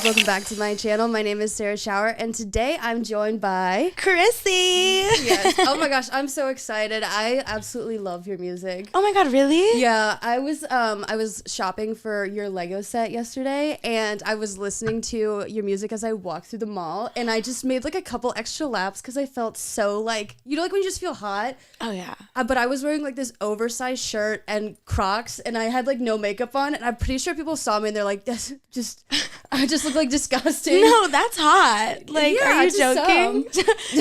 welcome back to my channel. My name is Sarah Schauer, and today I'm joined by Chrissy. Yes. Oh my gosh, I'm so excited. I absolutely love your music. Oh my god, really? Yeah, I was shopping for your Lego set yesterday, and I was listening to your music as I walked through the mall, and I just made like a couple extra laps because I felt so like, you know, like when you just feel hot. Oh yeah. But I was wearing like this oversized shirt and Crocs, and I had like no makeup on, and I'm pretty sure people saw me and they're like, "That's just, I just look like disgusting." No, that's hot. Like, Yeah, are you to joking?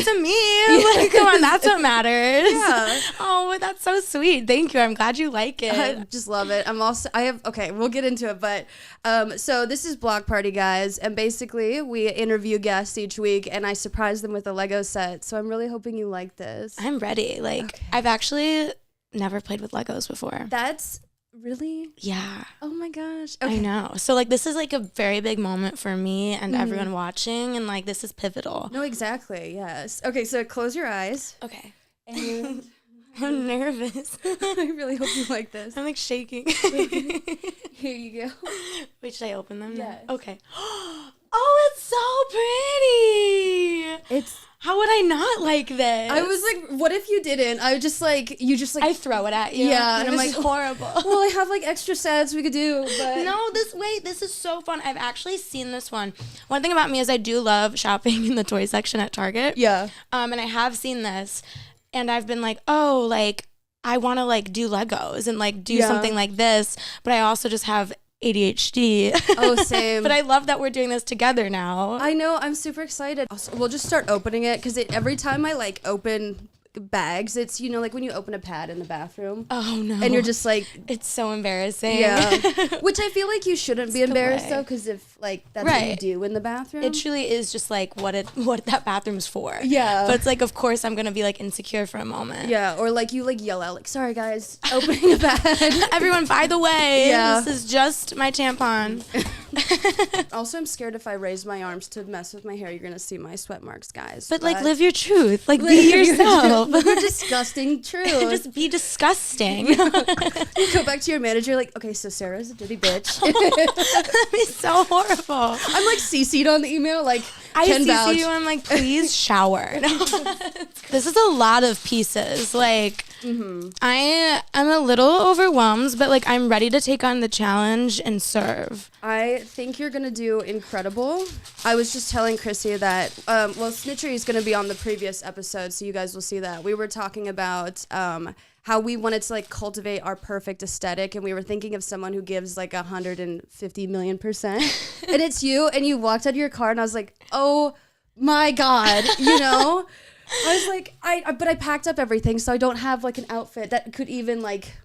To me, like, come on, that's what matters. Yeah. Oh, that's so sweet. Thank you. I'm glad you like it. I just love it. Okay, we'll get into it, but so this is Block Party, guys, and basically we interview guests each week, and I surprise them with a Lego set, so I'm really hoping you like this. I'm ready. Like, Okay. I've actually never played with Legos before. That's really? Yeah. Oh my gosh. I Okay. know. So, like, this is, like, a very big moment for me and everyone watching, and, like, this is pivotal. No, exactly, yes. Okay, so close your eyes. Okay. And I'm nervous. I really hope you like this. I'm, like, shaking. Here you go. Wait, should I open them? now? Yes. Okay. Oh, it's so pretty. It's... How would I not like this? I was like, what if you didn't? I just like, you just like... I throw it at you. Yeah, and I'm this like, is horrible. well, I have like extra sets we could do, but... No, this is so fun. I've actually seen this one. One thing about me is I do love shopping in the toy section at Target. Yeah. And I have seen this, and I've been like, oh, like, I want to like do Legos and like do something like this, but I also just have ADHD. Oh, same. But I love that we're doing this together now. I know, I'm super excited. Also, we'll just start opening it, because every time I like open bags, it's, you know, like when you open a pad in the bathroom. Oh no. And you're just like... It's so embarrassing. Yeah. Which I feel like you shouldn't be the embarrassed way. though, because if like that's what you Right. do in the bathroom. It truly is just like what that bathroom's for. Yeah. But it's like, of course, I'm gonna be like insecure for a moment. Yeah, or like you like yell out like, "Sorry guys, opening a bag." Everyone, by the way, Yeah. this is just my tampon. Also, I'm scared if I raise my arms to mess with my hair, you're gonna see my sweat marks, guys. But like, live your truth. Like, be yourself. Live your disgusting truth. Just be disgusting. You go back to your manager like, "Okay, so Sarah's a dirty bitch." That'd be so horrible. I'm like CC'd on the email, like, I can see vouch. you. I'm like, please shower. This is a lot of pieces. Like, I'm a little overwhelmed, but like, I'm ready to take on the challenge and serve. I think you're gonna do incredible. I was just telling Chrissy that, well, Snitchery is gonna be on the previous episode, so you guys will see that. We were talking about how we wanted to like cultivate our perfect aesthetic, and we were thinking of someone who gives like 150 million%. And it's you, and you walked out of your car, and I was like, oh my God, you know? I was like, but I packed up everything, so I don't have like an outfit that could even like,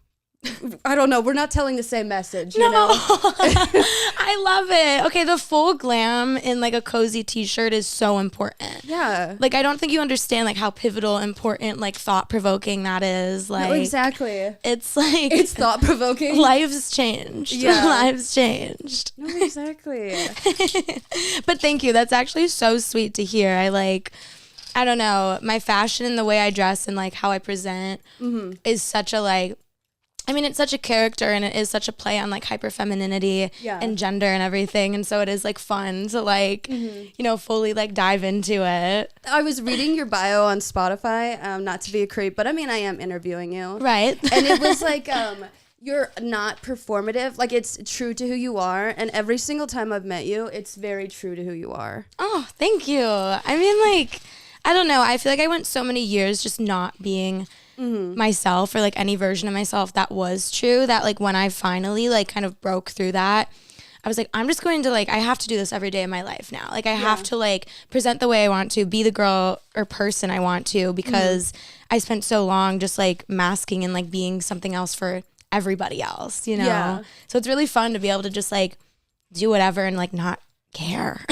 I don't know. We're not telling the same message, you know? I love it. Okay, the full glam in like a cozy t-shirt is so important. Yeah. Like, I don't think you understand like how pivotal, important, like thought-provoking that is. Like, No, exactly. it's like It's thought-provoking. lives changed. Yeah. Lives changed. No, exactly. But thank you. That's actually so sweet to hear. I don't know, my fashion and the way I dress and like how I present is such a like, I mean, it's such a character, and it is such a play on like hyper femininity and gender and everything. And so it is like fun to like, you know, fully like dive into it. I was reading your bio on Spotify, not to be a creep, but I mean, I am interviewing you. Right. And it was like, you're not performative. Like, it's true to who you are. And every single time I've met you, it's very true to who you are. Oh, thank you. I mean, like, I don't know. I feel like I went so many years just not being myself, or like any version of myself that was true, that like when I finally like kind of broke through that, I was like, I'm just going to like, I have to do this every day of my life now. Like, I have to like present the way I want to, be the girl or person I want to, because I spent so long just like masking and like being something else for everybody else, you know? Yeah. So it's really fun to be able to just like do whatever and like not care.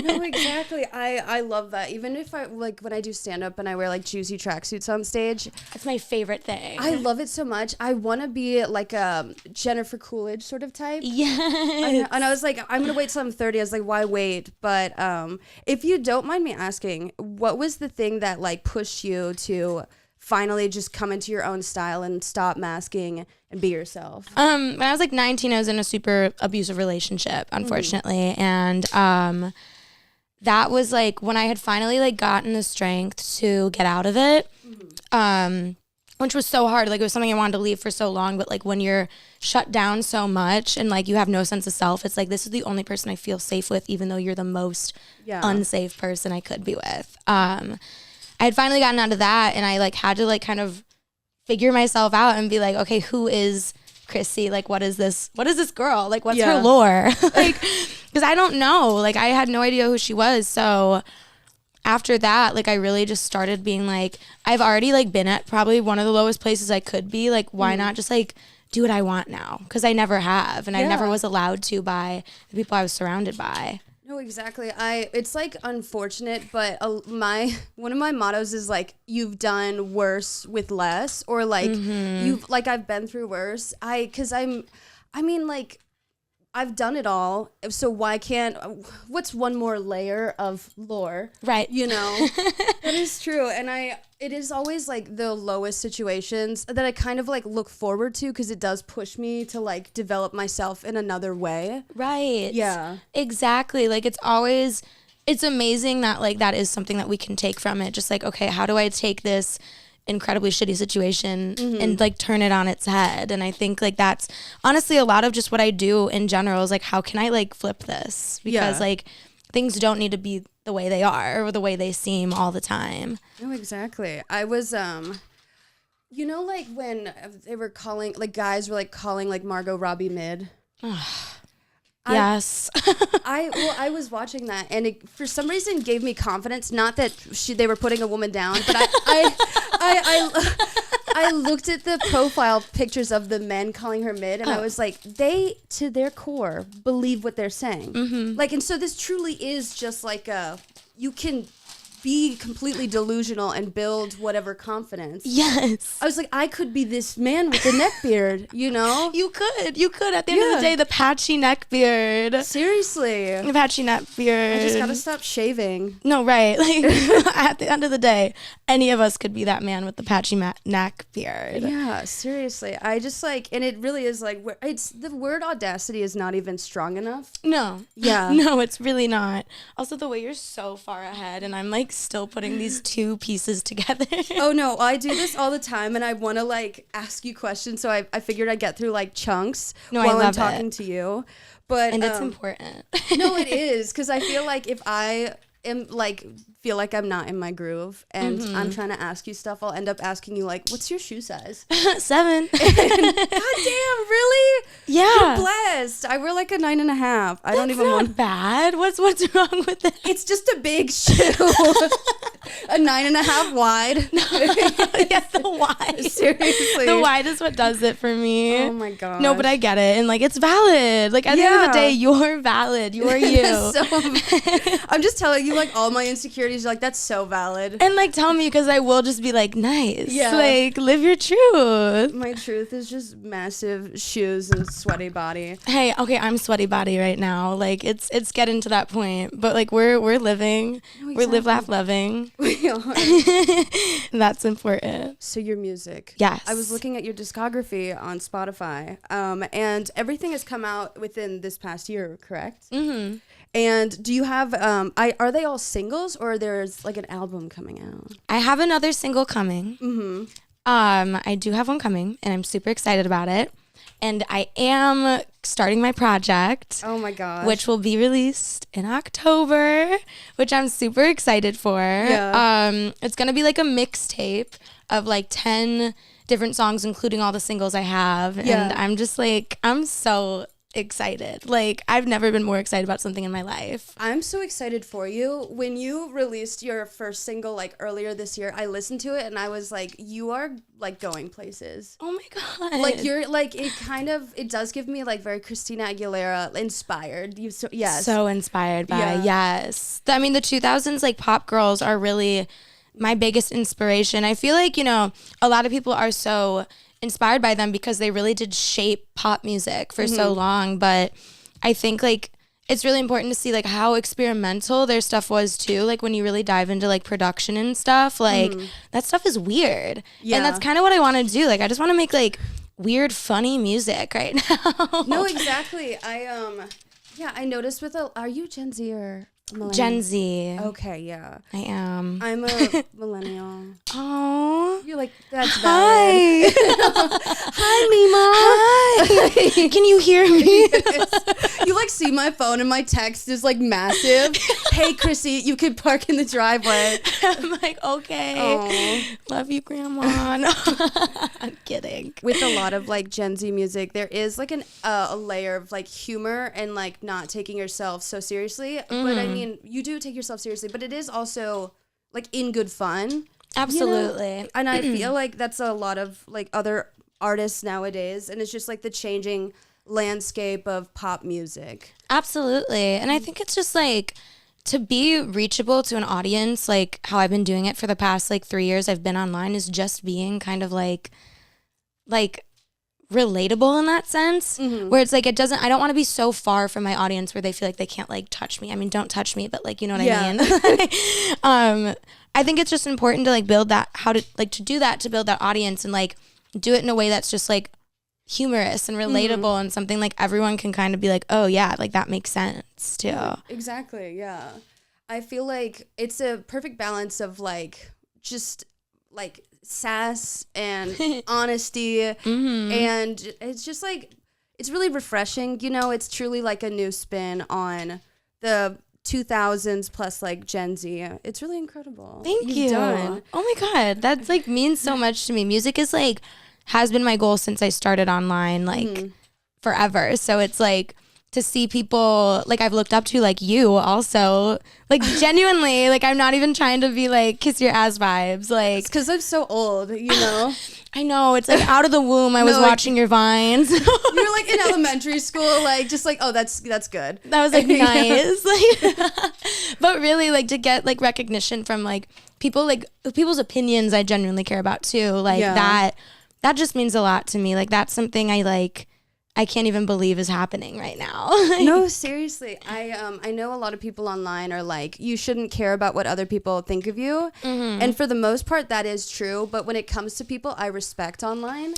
No, exactly. I love that. Even if I like when I do stand up and I wear like juicy tracksuits on stage, That's my favorite thing. I love it so much. I want to be like a Jennifer Coolidge sort of type. Yes. And I was like, I'm gonna wait till I'm 30. I was like, why wait? But if you don't mind me asking, what was the thing that like pushed you to finally just come into your own style and stop masking and be yourself? When I was like 19, I was in a super abusive relationship, unfortunately. And that was like when I had finally like gotten the strength to get out of it. Which was so hard. Like it was something I wanted to leave for so long, but like when you're shut down so much and like you have no sense of self, it's like this is the only person I feel safe with, even though you're the most unsafe person I could be with. I had finally gotten out of that, and I like had to like kind of figure myself out and be like, okay, who is Chrissy? Like, what is this girl? Like, what's her lore? Like, because I don't know. Like, I had no idea who she was. So after that, like, I really just started being like, I've already like been at probably one of the lowest places I could be. Like, why not just like do what I want now? Because I never have, and I never was allowed to by the people I was surrounded by. No, exactly. It's like unfortunate, but one of my mottos is like, you've done worse with less, or like I've been through worse. I've done it all, so why can't, what's one more layer of lore? Right. You know, that is true. And it is always like the lowest situations that I kind of like look forward to, because it does push me to like develop myself in another way. Right. Yeah. Exactly. Like it's amazing that like that is something that we can take from it. Just like, okay, how do I take this incredibly shitty situation and like turn it on its head? And I think like that's honestly a lot of just what I do in general is like, how can I like flip this? Because like things don't need to be the way they are or the way they seem all the time. No, exactly. I was you know, like when they were calling, like guys were like calling like Margot Robbie mid. Yes. I was watching that, and it for some reason gave me confidence. Not that they were putting a woman down, but I looked at the profile pictures of the men calling her mid, and I was like, they to their core believe what they're saying. Like, and so this truly is just like you can be completely delusional and build whatever confidence. Yes. I was like, I could be this man with the neck beard, you know? You could. At the end of the day, the patchy neck beard. Seriously. The patchy neck beard. I just gotta stop shaving. No, right. Like, at the end of the day, any of us could be that man with the patchy neck beard. Yeah, seriously. I just like, and it really is like, it's the word audacity is not even strong enough. No. Yeah. No, it's really not. Also, the way you're so far ahead, and I'm like still putting these two pieces together. Oh no, I do this all the time, and I want to like ask you questions, so I figured I'd get through like chunks while I'm talking to you. But and it's important. No, it is, because I feel like if I am like feel like I'm not in my groove and I'm trying to ask you stuff, I'll end up asking you like, what's your shoe size? 7. God damn, really? Yeah. You're blessed. I wear like a 9.5. I don't even want bad. What's wrong with it? It's just a big shoe. A 9.5 wide. Yeah, the wide. Seriously. The wide is what does it for me. Oh my god. No, but I get it. And like it's valid. Like at the end of the day, you're valid. You are you. I'm just telling you like all my insecurities. You're like, that's so valid. And like tell me, because I will just be like, nice. Yeah. Like live your truth. My truth is just massive shoes and sweaty body. Hey, okay, I'm sweaty body right now. Like it's getting to that point. But like we're living. No, exactly. We're live, laugh, loving. We are. That's important. So your music. Yes. I was looking at your discography on Spotify. And everything has come out within this past year, correct? Mm-hmm. And do you have are they all singles, or there's like an album coming out? I have another single coming. Mm-hmm. I do have one coming, and I'm super excited about it. And I am starting my project. Oh my gosh. Which will be released in October, which I'm super excited for. Yeah. It's gonna be like a mixtape of like 10 different songs, including all the singles I have. Yeah. And I'm just like, I'm so excited. Like I've never been more excited about something in my life. I'm so excited for you. When you released your first single like earlier this year, I listened to it and I was like, you are like going places. Oh my god. Like you're like, it does give me like very Christina Aguilera inspired. So inspired by yes. I mean the 2000s like pop girls are really my biggest inspiration. I feel like, you know, a lot of people are so inspired by them because they really did shape pop music for so long. But I think like it's really important to see like how experimental their stuff was too. Like when you really dive into like production and stuff, like that stuff is weird. Yeah. And that's kind of what I want to do. Like I just want to make like weird, funny music right now. No, exactly. I noticed are you Gen Z or millennial? Gen Z. Okay, yeah. I am. I'm a millennial. Oh. You're like, that's valid. Hi, Mima. Hi. Can you hear me? You like see my phone and my text is like massive. Hey, Chrissy, you could park in the driveway. I'm like, okay. Aww. Love you, Grandma. No. I'm kidding. With a lot of like Gen Z music, there is like a layer of like humor and like not taking yourself so seriously. But I mean, you do take yourself seriously, but it is also like in good fun. Absolutely. You know? And I feel like that's a lot of like other artists nowadays, and it's just like the changing landscape of pop music. Absolutely. And I think it's just like to be reachable to an audience, like how I've been doing it for the past like 3 years I've been online, is just being kind of like relatable in that sense, where it's like I don't want to be so far from my audience where they feel like they can't like touch me. I mean, don't touch me, but like, you know what I mean? I think it's just important to like build that, to do that, to build that audience and like do it in a way that's just like humorous and relatable and something like everyone can kind of be like, oh yeah, like that makes sense too. Yeah, exactly. Yeah. I feel like it's a perfect balance of like just like sass and honesty, and it's just like it's really refreshing, you know. It's truly like a new spin on the 2000s plus like Gen Z. It's really incredible. Thank you. Oh my god, that's like means so much to me. Music is like has been my goal since I started online, like forever. So it's like to see people like I've looked up to, like you also, like genuinely, like I'm not even trying to be like kiss your ass vibes, like because I'm so old, you know. I know, it's like out of the womb I was watching your vines. You were like in elementary school, like just like, oh, that's good. That was like nice. Like, but really like to get like recognition from like people's opinions I genuinely care about too, like that just means a lot to me. Like that's something I can't even believe is happening right now. No, seriously. I know a lot of people online are like, you shouldn't care about what other people think of you. And for the most part, that is true. But when it comes to people I respect online,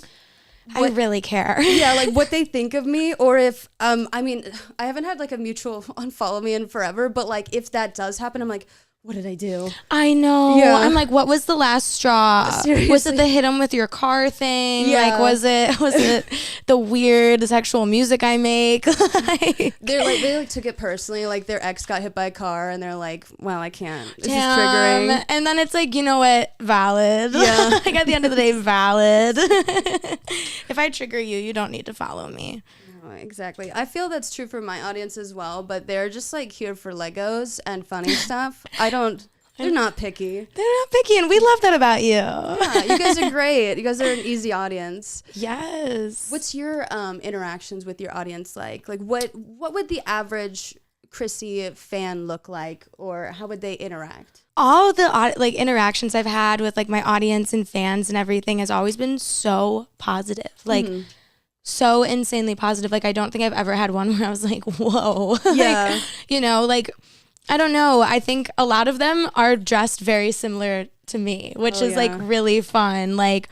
I really care. Yeah, like what they think of me, or if, I mean, I haven't had like a mutual unfollow me in forever, but like if that does happen, I'm like, what did I do? I know. Yeah. I'm like, what was the last straw? Seriously? Was it the hit 'em with your car thing? Yeah. Like, was it the weird sexual music I make? Like, they took it personally. Like their ex got hit by a car, and they're like, "Wow, I can't. This is triggering." And then it's like, you know what? Valid. Yeah. Like at the end of the day, valid. If I trigger you, you don't need to follow me. Exactly. I feel that's true for my audience as well, but they're just like here for Legos and funny stuff. They're not picky. They're not picky, and we love that about you. Yeah, you guys are great. You guys are an easy audience. Yes. What's your interactions with your audience like? Like what would the average Chrissy fan look like, or how would they interact? All the like interactions I've had with like my audience and fans and everything has always been so positive. Like so insanely positive. Like I don't think I've ever had one where I was like, whoa. Yeah. Like, you know, like I don't know. I think a lot of them are dressed very similar to me, which is like really fun. Like,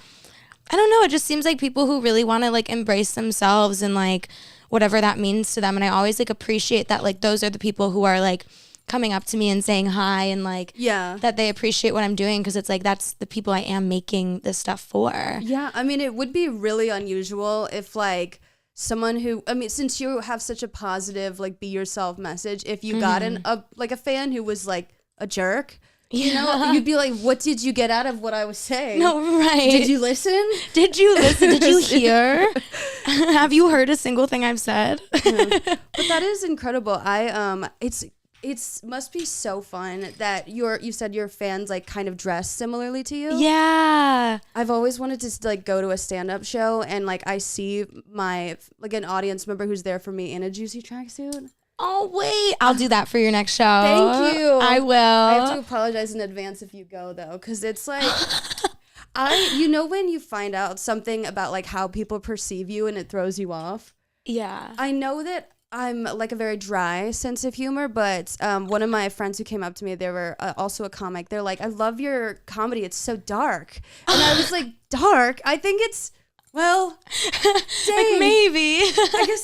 I don't know. It just seems like people who really want to like embrace themselves and like whatever that means to them. And I always like appreciate that. Like those are the people who are like coming up to me and saying hi and like that they appreciate what I'm doing, because it's like that's the people I am making this stuff for. Yeah, I mean, it would be really unusual if like someone who, I mean, since you have such a positive like be yourself message, if you got a fan who was like a jerk, you know, you'd be like, what did you get out of what I was saying? No, right. Did you listen? Did you listen? Did you hear? Have you heard a single thing I've said? But that is incredible. It's must be so fun that you said your fans like kind of dress similarly to you. Yeah. I've always wanted to like go to a stand-up show and like I see my like an audience member who's there for me in a juicy tracksuit. Oh wait, I'll do that for your next show. Thank you. I will. I have to apologize in advance if you go though, because it's like you know when you find out something about like how people perceive you and it throws you off. Yeah. I know that I'm like a very dry sense of humor, but one of my friends who came up to me, they were also a comic. They're like, I love your comedy. It's so dark. And I was like, dark? I think it's, well, dang. Like maybe.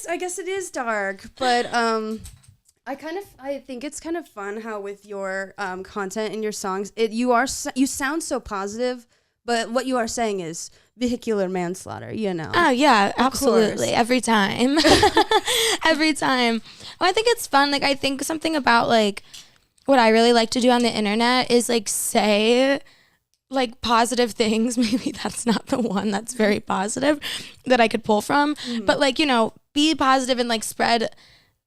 I guess it is dark, but I think it's kind of fun how with your content and your songs, you sound so positive, but what you are saying is vehicular manslaughter, you know. Oh yeah, Of absolutely. course. Every time. Every time. Well, I think it's fun. Like I think something about like what I really like to do on the internet is like say like positive things. Maybe that's not the one that's very positive that I could pull from. But like, you know, be positive and like spread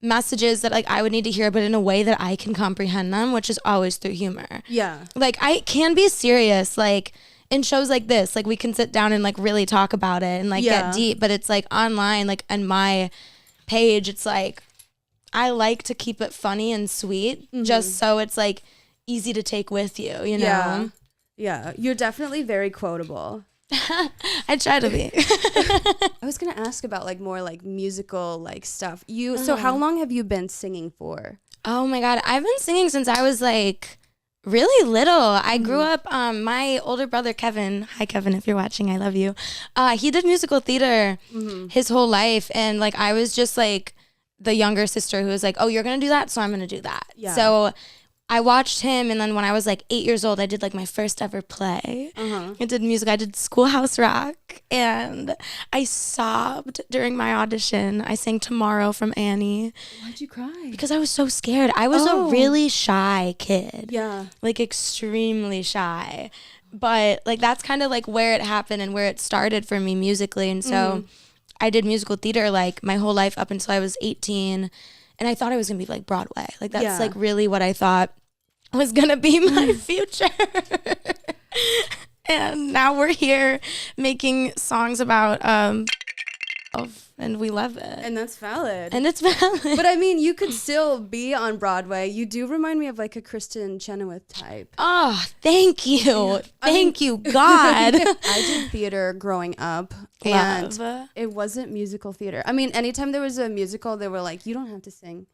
messages that like I would need to hear, but in a way that I can comprehend them, which is always through humor. Yeah. Like I can be serious, like in shows like this, like we can sit down and like really talk about it and like get deep, but it's like online, like on my page, it's like I like to keep it funny and sweet just so it's like easy to take with you, you know? Yeah. You're definitely very quotable. I try to be. I was gonna ask about like more like musical like stuff. So how long have you been singing for? Oh my God, I've been singing since I was like really little. I grew up, my older brother, Kevin, hi Kevin, if you're watching, I love you. He did musical theater his whole life. And like, I was just like the younger sister who was like, oh, you're going to do that. So I'm going to do that. Yeah. So I watched him. And then when I was like 8 years old, I did like my first ever play. I did music. I did Schoolhouse Rock. And I sobbed during my audition. I sang Tomorrow from Annie. Why'd you cry? Because I was so scared. I was a really shy kid. Yeah. Like extremely shy. But like that's kind of like where it happened and where it started for me musically. And so I did musical theater like my whole life up until I was 18. And I thought I was going to be like Broadway. Like that's like really what I thought was going to be my future. And now we're here making songs about and we love it. And that's valid. And it's valid. But I mean, you could still be on Broadway. You do remind me of like a Kristen Chenoweth type. Oh, thank you. Thank you, God. I did theater growing up. Love. And it wasn't musical theater. I mean, anytime there was a musical, they were like, you don't have to sing.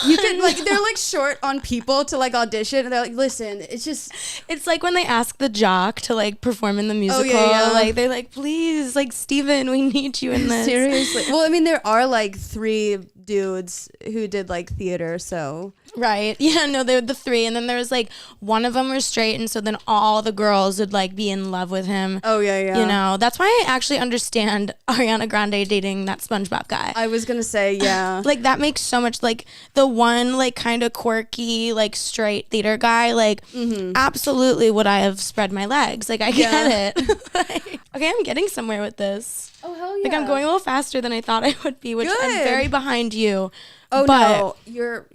You could like, they're like short on people to like audition. And they're like, listen, it's like when they ask the jock to like perform in the musical. Like they're like, please, like Steven, we need you in this. Seriously. Well, I mean, there are like 3 dudes who did like theater, so. Right. Yeah, no, they were the 3. And then there was like one of them was straight. And so then all the girls would like be in love with him. Oh, yeah. You know, that's why I actually understand Ariana Grande dating that SpongeBob guy. I was going to say, yeah. Like that makes so much, like the one like kind of quirky, like straight theater guy, like absolutely would I have spread my legs. Like I get it. Like, okay, I'm getting somewhere with this. Oh, hell yeah. Like I'm going a little faster than I thought I would be, which Good. I'm very behind you. Oh, but no,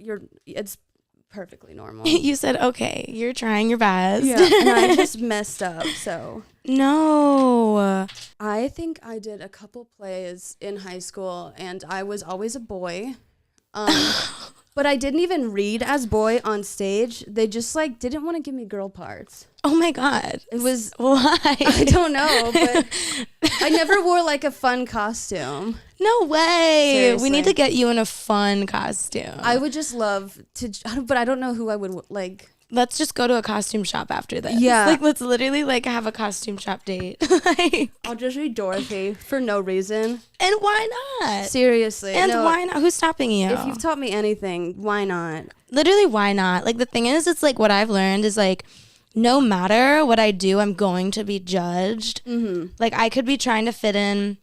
it's perfectly normal. you said, okay, you're trying your best. Yeah, and I just messed up, so. No. I think I did a couple plays in high school, and I was always a boy. But I didn't even read as boy on stage. They just like didn't want to give me girl parts. Oh my God. It was why? I don't know, but I never wore like a fun costume. No way. Seriously. We need to get you in a fun costume. I would just love to, but I don't know who I would like. Let's just go to a costume shop after this. Yeah. Like, let's literally, like, have a costume shop date. Like, I'll just be Dorothy for no reason. and why not? Seriously. And no, why not? Who's stopping you? If you've taught me anything, why not? Literally, why not? Like, the thing is, it's like what I've learned is, like, no matter what I do, I'm going to be judged. Like, I could be trying to fit in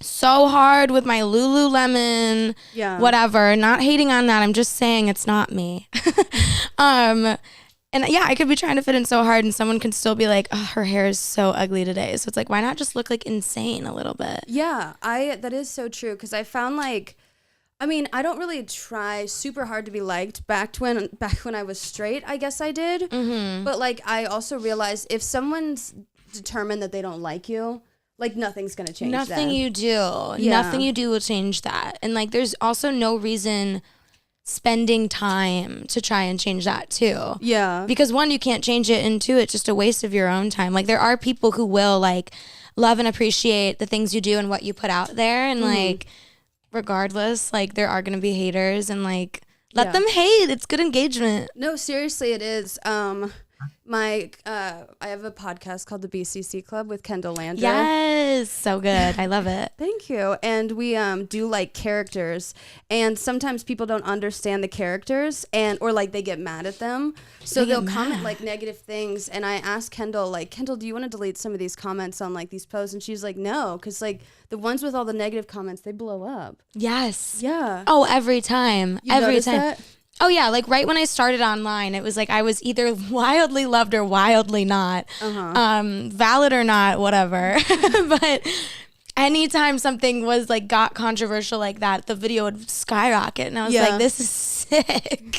so hard with my Lululemon, whatever. Not hating on that. I'm just saying it's not me. And yeah, I could be trying to fit in so hard and someone can still be like, oh, her hair is so ugly today. So it's like, why not just look like insane a little bit? Yeah, that is so true. Because I found like, I mean, I don't really try super hard to be liked back when I was straight, I guess I did. But like, I also realized if someone's determined that they don't like you, like nothing's going to change that. Nothing you do will change that. And like, there's also no reason spending time to try and change that too. Yeah. Because 1, you can't change it, and 2, it's just a waste of your own time. Like there are people who will like love and appreciate the things you do and what you put out there, and like regardless, like there are gonna be haters, and like let them hate. It's good engagement. No, seriously, it is. I have a podcast called the BCC Club with Kendall Landry. Yes, so good. I love it. Thank you. And we do like characters, and sometimes people don't understand the characters, or like they get mad at them, so they'll comment like negative things. And I asked Kendall, like, Kendall, do you want to delete some of these comments on like these posts? And she's like, no, because like the ones with all the negative comments, they blow up. Yes. Yeah. Oh, every time. Every time. That? Oh, yeah. Like right when I started online, it was like I was either wildly loved or wildly not. Valid or not, whatever. But anytime something was like got controversial like that, the video would skyrocket. And I was like, this is sick.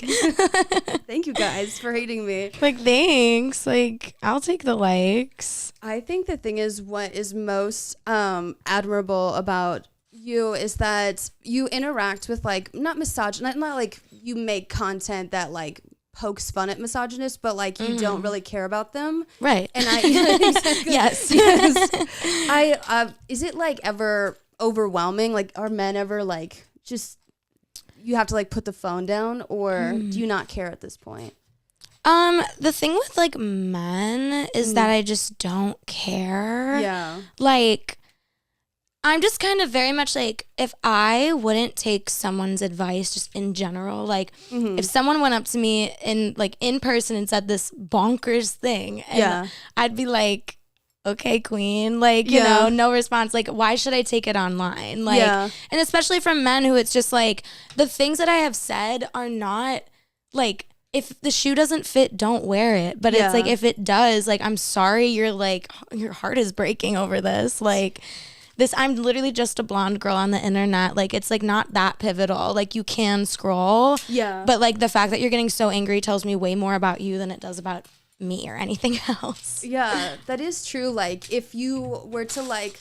Thank you guys for hating me. Like, thanks. Like, I'll take the likes. I think the thing is, what is most admirable about you is that you interact with like not like you make content that like pokes fun at misogynists, but like you don't really care about them, right? And yes. Is it like ever overwhelming? Like, are men ever like just you have to like put the phone down, or do you not care at this point? The thing with like men is that I just don't care. Yeah, like I'm just kind of very much like, if I wouldn't take someone's advice just in general, like if someone went up to me in person and said this bonkers thing, and I'd be like, okay, queen, like, you know, no response. Like, why should I take it online? Like, and especially from men who it's just like, the things that I have said are not like, if the shoe doesn't fit, don't wear it. But it's like, if it does, like, I'm sorry, you're like, your heart is breaking over this. Like, I'm literally just a blonde girl on the internet. Like, it's like not that pivotal. Like, you can scroll. Yeah. But like the fact that you're getting so angry tells me way more about you than it does about me or anything else. Yeah, that is true. Like, if you were to like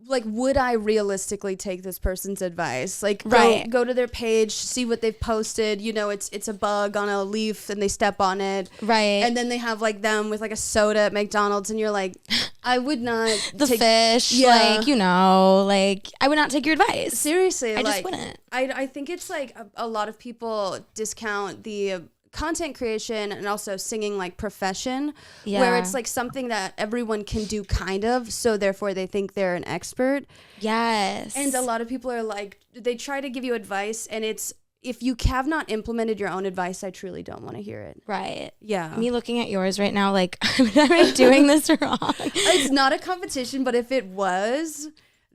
would I realistically take this person's advice? Like, go to their page, see what they've posted. You know, it's a bug on a leaf and they step on it. Right. And then they have like them with like a soda at McDonald's, and you're like, I would not take fish. Like, you know, like I would not take your advice. Seriously. I just wouldn't. I think it's like a lot of people discount the content creation and also singing like profession, where it's like something that everyone can do kind of, so therefore they think they're an expert. Yes. And a lot of people are like, they try to give you advice, and it's, if you have not implemented your own advice, I truly don't want to hear it. Right. Yeah. Me looking at yours right now, like, am I doing this wrong? It's not a competition, but if it was,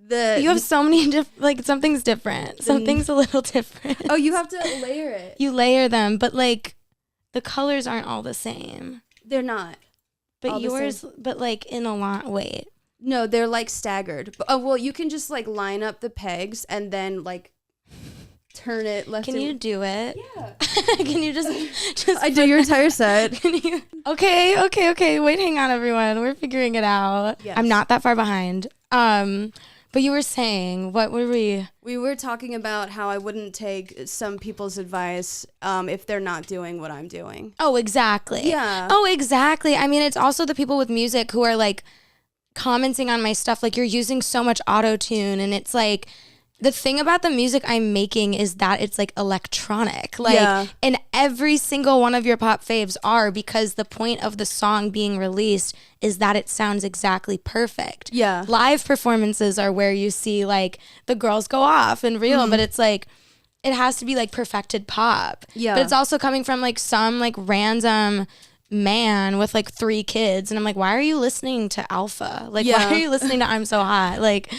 you have so many like, something's different. Something's a little different. Oh, you have to layer it. You layer them, but like, the colors aren't all the same. They're not. But yours, but like in a lot, wait. No, they're like staggered. Oh, well, you can just like line up the pegs and then like turn it left. Can you do it? Yeah. Can you just I do your entire set. Can you? Okay. Wait, hang on, everyone. We're figuring it out. Yes. I'm not that far behind. But you were saying, what were we? We were talking about how I wouldn't take some people's advice if they're not doing what I'm doing. Oh, exactly. Yeah. Oh, exactly. I mean, it's also the people with music who are like commenting on my stuff. Like, you're using so much auto-tune, and it's like, the thing about the music I'm making is that it's like electronic. Like, and every single one of your pop faves are, because the point of the song being released is that it sounds exactly perfect. Yeah. Live performances are where you see like the girls go off and real, but it's like, it has to be like perfected pop. Yeah. But it's also coming from like some like random man with like 3 kids. And I'm like, why are you listening to Alpha? Like, why are you listening to I'm So Hot? Like,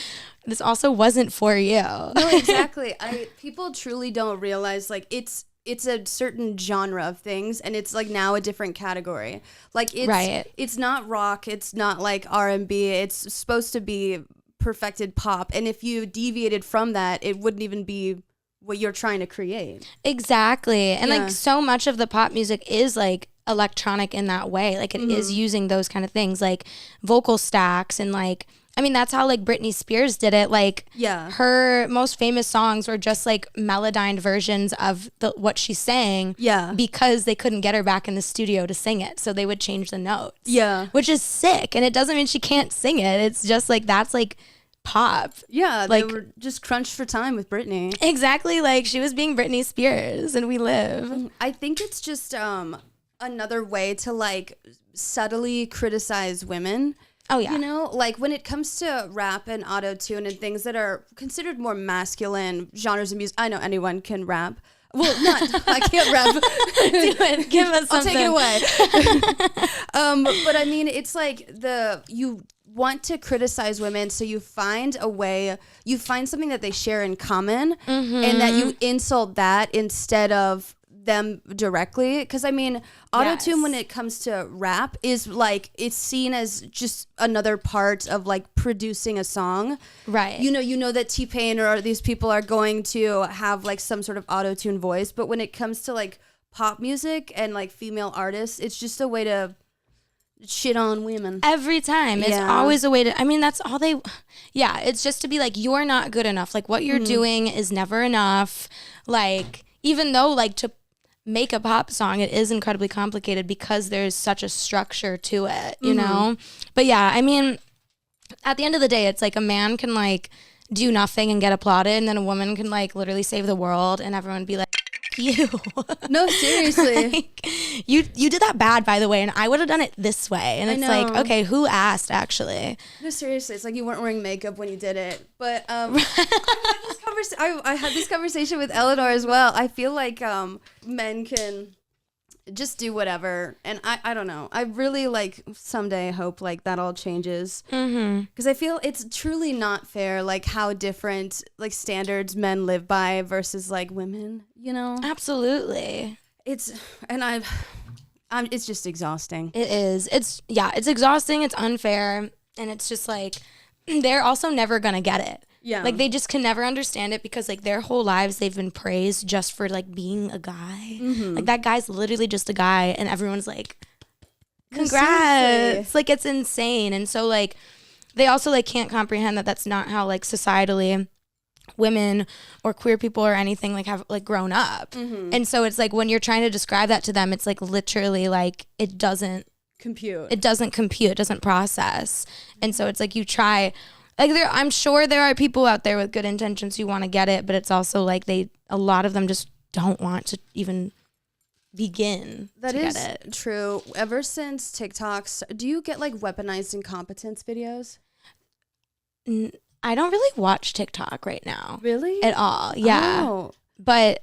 this also wasn't for you. No, exactly. People truly don't realize like it's a certain genre of things, and it's like now a different category. Like, it's not rock, it's not like R&B. It's supposed to be perfected pop, and if you deviated from that, it wouldn't even be what you're trying to create. Exactly. And like, so much of the pop music is like electronic in that way. Like, it is using those kind of things, like vocal stacks, and like, I mean, that's how like Britney Spears did it. Like, her most famous songs were just like melodined versions of what she sang. Yeah. Because they couldn't get her back in the studio to sing it, so they would change the notes. Yeah. Which is sick, and it doesn't mean she can't sing it. It's just like, that's like pop. Yeah, like, they were just crunched for time with Britney. Exactly, like she was being Britney Spears, and we live. I think it's just another way to like subtly criticize women. Oh yeah. You know, like when it comes to rap and auto-tune and things that are considered more masculine genres of music. I know anyone can rap. Well, I can't rap. Do it. Give us something. I'll take it away. But I mean, it's like you want to criticize women, so you find a way, you find something that they share in common, and that you insult that instead of them directly. Because I mean, auto-tune when it comes to rap is like, it's seen as just another part of like producing a song. Right. You know that T-Pain or these people are going to have like some sort of auto-tune voice, but when it comes to like pop music and like female artists, it's just a way to shit on women. Every time. It's always a way to, I mean, that's all it's just to be like, you're not good enough. Like what you're doing is never enough. Like, even though like to make a pop song, it is incredibly complicated because there's such a structure to it, you know? But yeah, I mean, at the end of the day, it's like a man can like do nothing and get applauded, and then a woman can like literally save the world and everyone be like, you. No, seriously. Like, you did that bad, by the way, and I would have done it this way. And it's like, okay, who asked, actually? No, seriously. It's like you weren't wearing makeup when you did it. But I had this conversation with Eleanor as well. I feel like men can just do whatever. And I don't know. I really like someday hope like that all changes. Because I feel it's truly not fair, like how different like standards men live by versus like women, you know? Absolutely. It's just exhausting. It is. It's exhausting. It's unfair. And it's just like, they're also never going to get it. Yeah. Like they just can never understand it because like their whole lives they've been praised just for like being a guy. Like that guy's literally just a guy and everyone's like, congrats. Like it's insane. And so like they also like can't comprehend that that's not how like societally women or queer people or anything like have like grown up. And so it's like when you're trying to describe that to them, it's like literally like it doesn't compute. It doesn't process. And so it's like you try. Like I'm sure there are people out there with good intentions who want to get it, but it's also like a lot of them just don't want to even begin to get it. That is true. Ever since TikToks, do you get like weaponized incompetence videos? I don't really watch TikTok right now. Really? At all. Yeah. Oh. But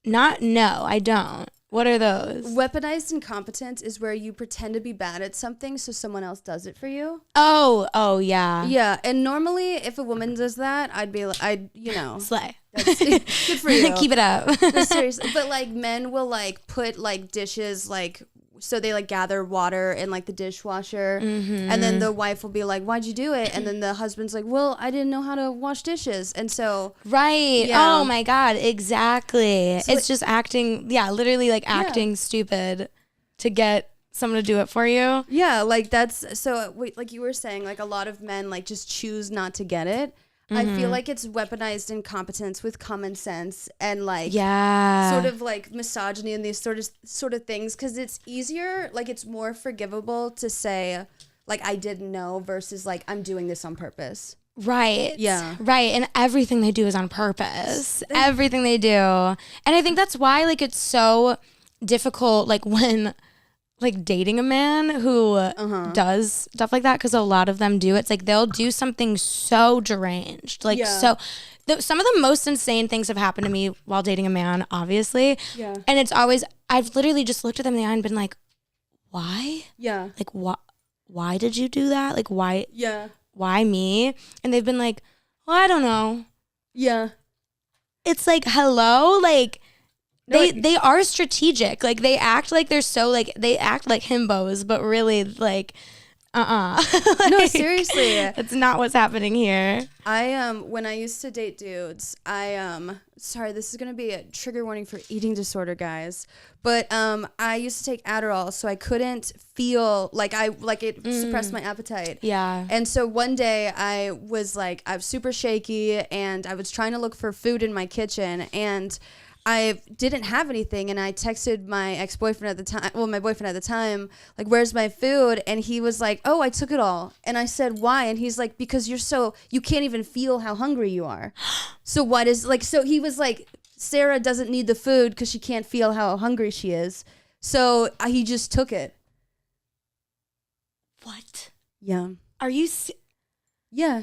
I don't. What are those? Weaponized incompetence is where you pretend to be bad at something so someone else does it for you. Oh, yeah. Yeah, and normally if a woman does that, slay. That's good for you. Keep it up. No, seriously, but like men will like put like dishes like, so they like gather water in like the dishwasher, and then the wife will be like, "Why'd you do it?" And then the husband's like, "Well, I didn't know how to wash dishes," and so right. Yeah. Oh my God, exactly. So it's just acting, literally like acting stupid to get someone to do it for you. Yeah, like that's so. Like you were saying, like a lot of men like just choose not to get it. I feel like it's weaponized incompetence with common sense and like sort of like misogyny and these sort of things, because it's easier, like it's more forgivable to say like I didn't know versus like I'm doing this on purpose. Right. Yeah. Right. And everything they do is on purpose. Everything they do. And I think that's why like it's so difficult like when like dating a man who does stuff like that, because a lot of them do. It's like they'll do something so deranged, like some of the most insane things have happened to me while dating a man, obviously. Yeah. And it's always, I've literally just looked at them in the eye and been like, why? Yeah. Like why did you do that? Like why? Yeah. Why me? And they've been like, well, I don't know. Yeah. It's like, hello, like. They are strategic. Like they act like they're so like they act like himbos, but really like like, no, seriously. It's not what's happening here. When I used to date dudes, sorry, this is gonna be a trigger warning for eating disorder, guys. But I used to take Adderall, so I couldn't feel like it suppressed my appetite. Yeah. And so one day I was super shaky and I was trying to look for food in my kitchen, and I didn't have anything, and I texted my ex-boyfriend at the time, well, my boyfriend at the time, like, where's my food? And he was like, oh, I took it all. And I said, why? And he's like, because you can't even feel how hungry you are. So what is, like, so he was like, Sarah doesn't need the food because she can't feel how hungry she is. So he just took it. What? Yeah. Are you... Yeah.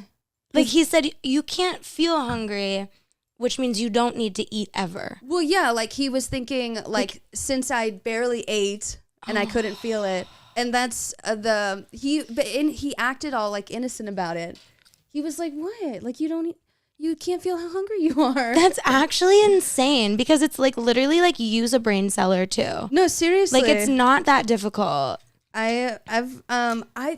Like, he said, you can't feel hungry, which means you don't need to eat ever. Well, yeah, like, he was thinking, like since I barely ate and I couldn't feel it, and that's he acted all, like, innocent about it. He was like, what? Like, you can't feel how hungry you are. That's actually insane, because it's, like, literally, like, use a brain cell or two. No, seriously. Like, it's not that difficult. I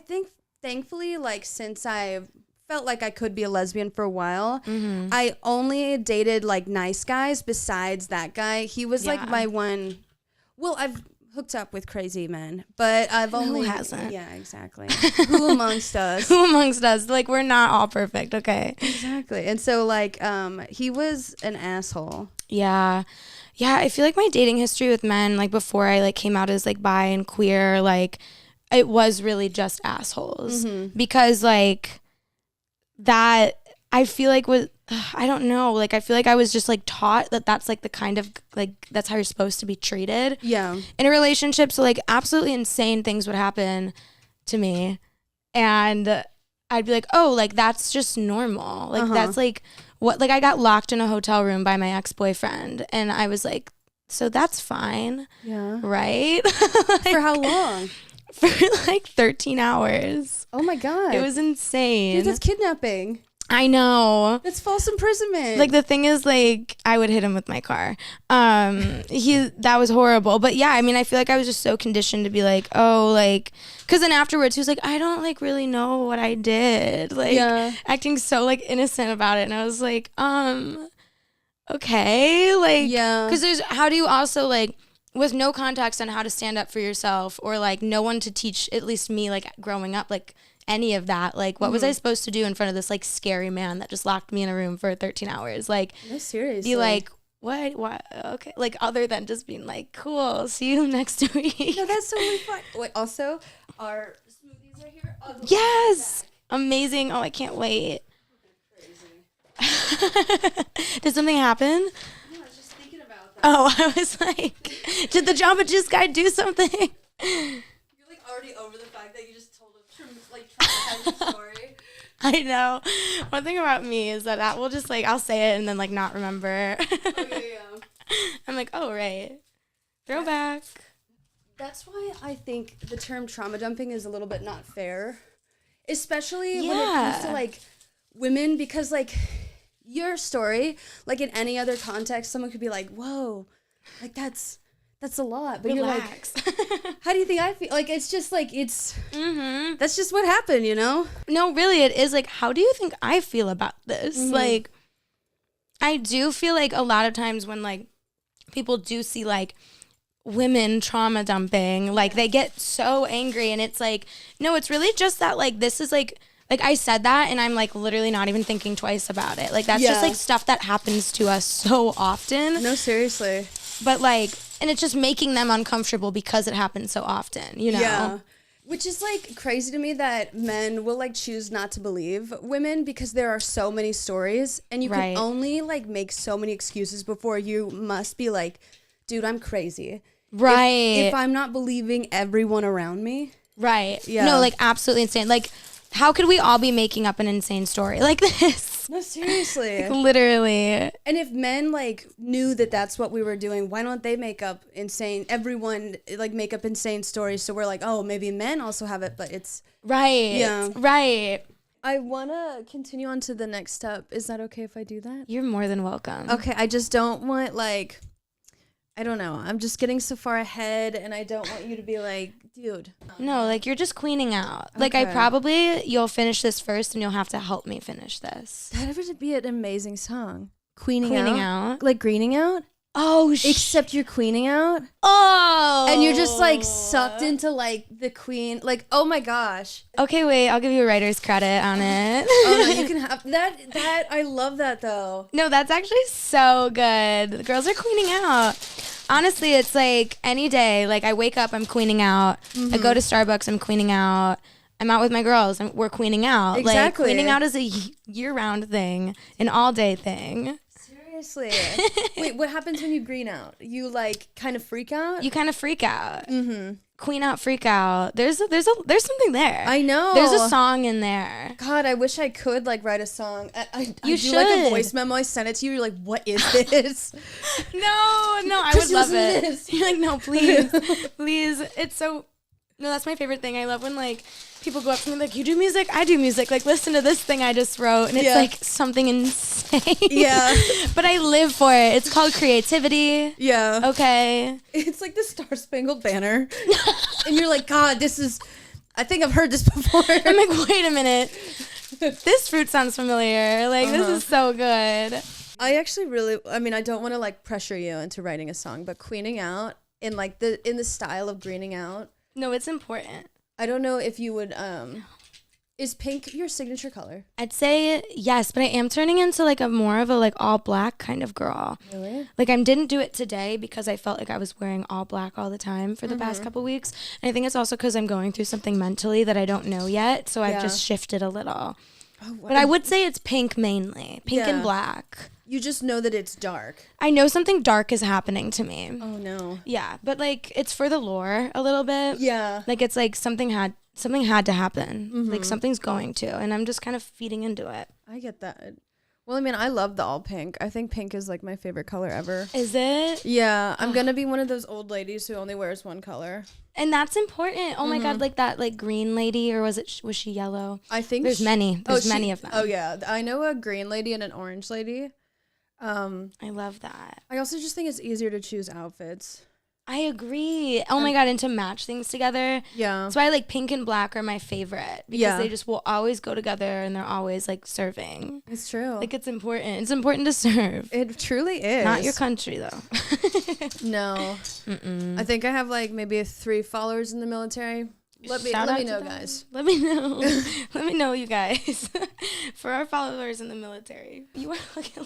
think, thankfully, like, since I felt like I could be a lesbian for a while, I only dated, like, nice guys besides that guy. He was like my one. Well, I've hooked up with crazy men, but I've only... Who hasn't? Yeah, exactly. Who amongst us? Who amongst us? Like, we're not all perfect, okay? Exactly. And so, like, he was an asshole. Yeah. Yeah, I feel like my dating history with men, like, before I, like, came out as, like, bi and queer, like, it was really just assholes. Because, like, that, I feel like was, I don't know, like, I feel like I was just, like, taught that that's, like, the kind of, like, that's how you're supposed to be treated. Yeah. In a relationship. So, like, absolutely insane things would happen to me. And I'd be like, oh, like, that's just normal. Like, that's, like, what, like, I got locked in a hotel room by my ex-boyfriend. And I was like, so that's fine. Yeah. Right? Like, for how long? For, like, 13 hours. Oh, my God. It was insane. Dude, that's kidnapping. I know. That's false imprisonment. Like, the thing is, like, I would hit him with my car. That was horrible. But yeah, I mean, I feel like I was just so conditioned to be like, oh, like, because then afterwards he was like, I don't, like, really know what I did. Like, acting so, like, innocent about it. And I was like, okay. Like, because how do you also, like, with no context on how to stand up for yourself, or, like, no one to teach, at least me, like, growing up, like, any of that, like, what was I supposed to do in front of this, like, scary man that just locked me in a room for 13 hours? Like, no, seriously. Be like, what, okay, like, other than just being like, cool, see you next week. No, that's totally fine. Wait, also, our smoothies are here. Oh, yes, amazing. Oh, I can't wait. Did something happen? No, I was just thinking about that. Oh, I was like, did the Jamba Juice guy do something? You're, like, already over the fact that you just told a traumatizing story. I know. One thing about me is that will just, like, I'll say it and then, like, not remember. Okay, yeah. I'm like, oh, right. Throwback. That's why I think the term trauma dumping is a little bit not fair. Especially when it comes to, like, women, because, like, your story, like, in any other context, someone could be like, whoa, like, that's a lot. But Relax. You're like, how do you think I feel? Like, it's just, like, it's, that's just what happened, you know? No, really, it is, like, how do you think I feel about this? Like, I do feel like a lot of times when, like, people do see, like, women trauma dumping, like, they get so angry, and it's like, no, it's really just that, like, this is, like, I said that, and I'm, like, literally not even thinking twice about it. Like, that's just, like, stuff that happens to us so often. No, seriously. But, like, and it's just making them uncomfortable because it happens so often, you know? Yeah. Which is, like, crazy to me that men will, like, choose not to believe women because there are so many stories, and you can only, like, make so many excuses before you must be like, dude, I'm crazy. Right. If I'm not believing everyone around me. Right. Yeah. No, like, absolutely insane. Like, how could we all be making up an insane story like this? No, seriously. Like, literally. And if men, like, knew that that's what we were doing, why don't they make up everyone, like, make up insane stories, so we're like, oh, maybe men also have it, but it's... Right. Yeah. Right. I want to continue on to the next step. Is that okay if I do that? You're more than welcome. Okay, I just don't want, like... I don't know. I'm just getting so far ahead, and I don't want you to be like, dude. No, like, you're just queening out. Okay. Like, you'll finish this first, and you'll have to help me finish this. That'd ever be an amazing song. Queening out? Like greening out? Oh, except you're queening out. Oh. And you're just like sucked into like the queen. Like, oh my gosh. Okay, wait, I'll give you a writer's credit on it. Oh no, you can have that. I love that though. No, that's actually so good. The girls are queening out. Honestly, it's like any day. Like I wake up, I'm queening out. I go to Starbucks, I'm queening out. I'm out with my girls, and we're queening out. Exactly. Like queening out is a year-round thing, an all-day thing. Seriously. Wait, what happens when you green out? You like kind of freak out? You kind of freak out. Queen out, freak out. There's something there. I know. There's a song in there. God, I wish I could like write a song. I You do like a should. voice memo. I send it to you. You're like, what is this? No, I would Chrissy, love listen to it. this. You're like, no, please, please. It's so. No, that's my favorite thing. I love when like people go up to me like, you do music, I do music. Like, listen to this thing I just wrote, and it's like something insane. Yeah. But I live for it. It's called creativity. Yeah. Okay. It's like the Star Spangled Banner, and you're like, God, this is. I think I've heard this before. I'm like, wait a minute. This fruit sounds familiar. Like, this is so good. I actually really. I mean, I don't want to like pressure you into writing a song, but queening out in like in the style of greening out. No, it's important. I don't know if you would. Is pink your signature color? I'd say yes, but I am turning into like a more of a like all black kind of girl. Really? Like I didn't do it today because I felt like I was wearing all black all the time for the past couple weeks. And I think it's also because I'm going through something mentally that I don't know yet. So I've just shifted a little. Oh, but I would say it's pink mainly. Pink and black. You just know that it's dark. I know something dark is happening to me. Oh no. Yeah, but like it's for the lore a little bit. Yeah. Like it's like something had to happen. Like something's going to, and I'm just kind of feeding into it. I get that. Well, I mean, I love the all pink. I think pink is like my favorite color ever. Is it? Yeah, I'm gonna be one of those old ladies who only wears one color. And that's important. Oh my God, like that like green lady, or was she yellow? I think there's many. There's many of them. Oh yeah, I know a green lady and an orange lady. I love that. I also just think it's easier to choose outfits. I agree. Oh my God, and to match things together. Yeah. That's why like pink and black are my favorite, because they just will always go together, and they're always like serving. It's true. Like it's important. It's important to serve. It truly is. Not your country though. No. I think I have like maybe 3 followers in the military. Let me know, guys. Let me know. Let me know, you guys. For our followers in the military, you are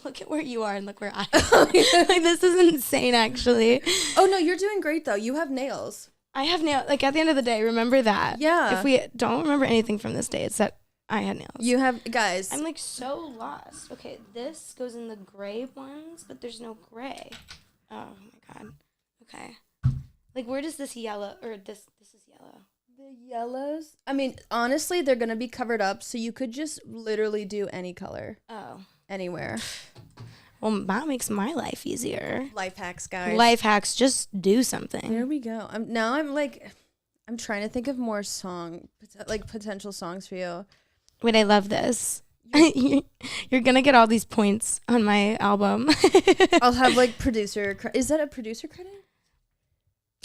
look at where you are and look where I am. Like this is insane, actually. Oh no, you're doing great though. You have nails. I have nails. Like at the end of the day, remember that. Yeah. If we don't remember anything from this day, it's that I had nails. You have, guys. I'm like so lost. Okay, this goes in the gray ones, but there's no gray. Oh my God. Okay. Like where does this yellow or this is yellow? The yellows. I mean, honestly, they're gonna be covered up, so you could just literally do any color. Oh. Anywhere. Well, that makes my life easier. Life hacks, guys. Life hacks, just do something. There we go. I'm trying to think of more potential songs for you. Wait, I love this. You're gonna get all these points on my album. I'll have like producer. Is that a producer credit?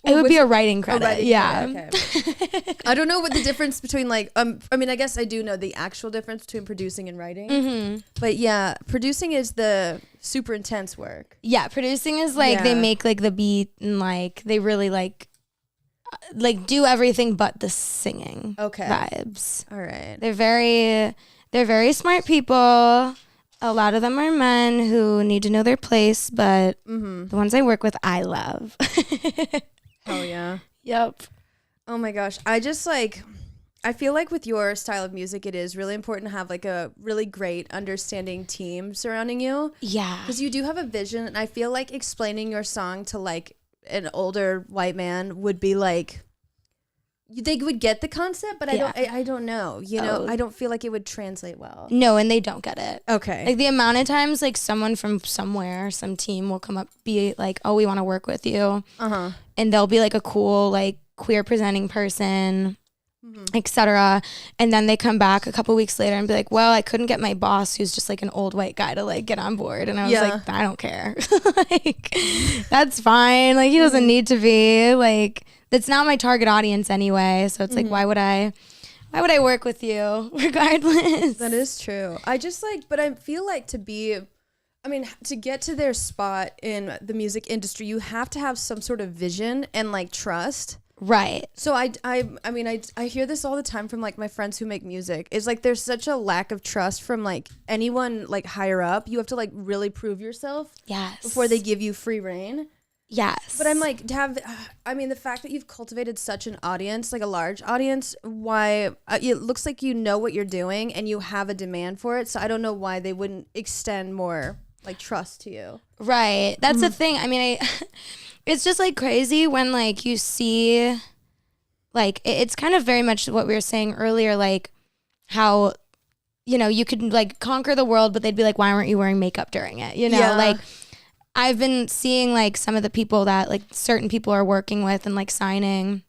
It would be a writing credit. Yeah. Okay. I don't know what the difference between like I mean, I guess I do know the actual difference between producing and writing. Mm-hmm. But yeah, producing is the super intense work. Yeah, producing is like they make like the beat and like they really like do everything but the singing vibes. All right. They're very smart people. A lot of them are men who need to know their place, but the ones I work with, I love. Oh yeah. Yep. Oh my gosh. I feel like with your style of music, it is really important to have like a really great understanding team surrounding you. Yeah. Because you do have a vision, and I feel like explaining your song to like an older white man would be like, they would get the concept, but I don't know. You know, I don't feel like it would translate well. No, and they don't get it. Okay. Like the amount of times like someone from somewhere, some team will come up, be like, oh, we want to work with you. Uh-huh. And they'll be like a cool, like queer presenting person, etc. And then they come back a couple weeks later and be like, well, I couldn't get my boss, who's just like an old white guy, to like get on board. And I was like, I don't care. Like, that's fine. Like he doesn't need to be like, that's not my target audience anyway. So it's like, why would I work with you regardless? That is true. I just like, but I feel like to be I mean, to get to their spot in the music industry, you have to have some sort of vision and like trust. Right. So I hear this all the time from like my friends who make music. It's like there's such a lack of trust from like anyone like higher up. You have to like really prove yourself. Yes. Before they give you free reign. Yes. But I'm like, the fact that you've cultivated such an audience, like a large audience, why it looks like you know what you're doing and you have a demand for it. So I don't know why they wouldn't extend more like trust to you. Right. That's the thing. I mean, it's just like crazy when like you see like it's kind of very much what we were saying earlier, like how, you know, you could like conquer the world, but they'd be like, why weren't you wearing makeup during it? You know, like I've been seeing like some of the people that like certain people are working with and like signing.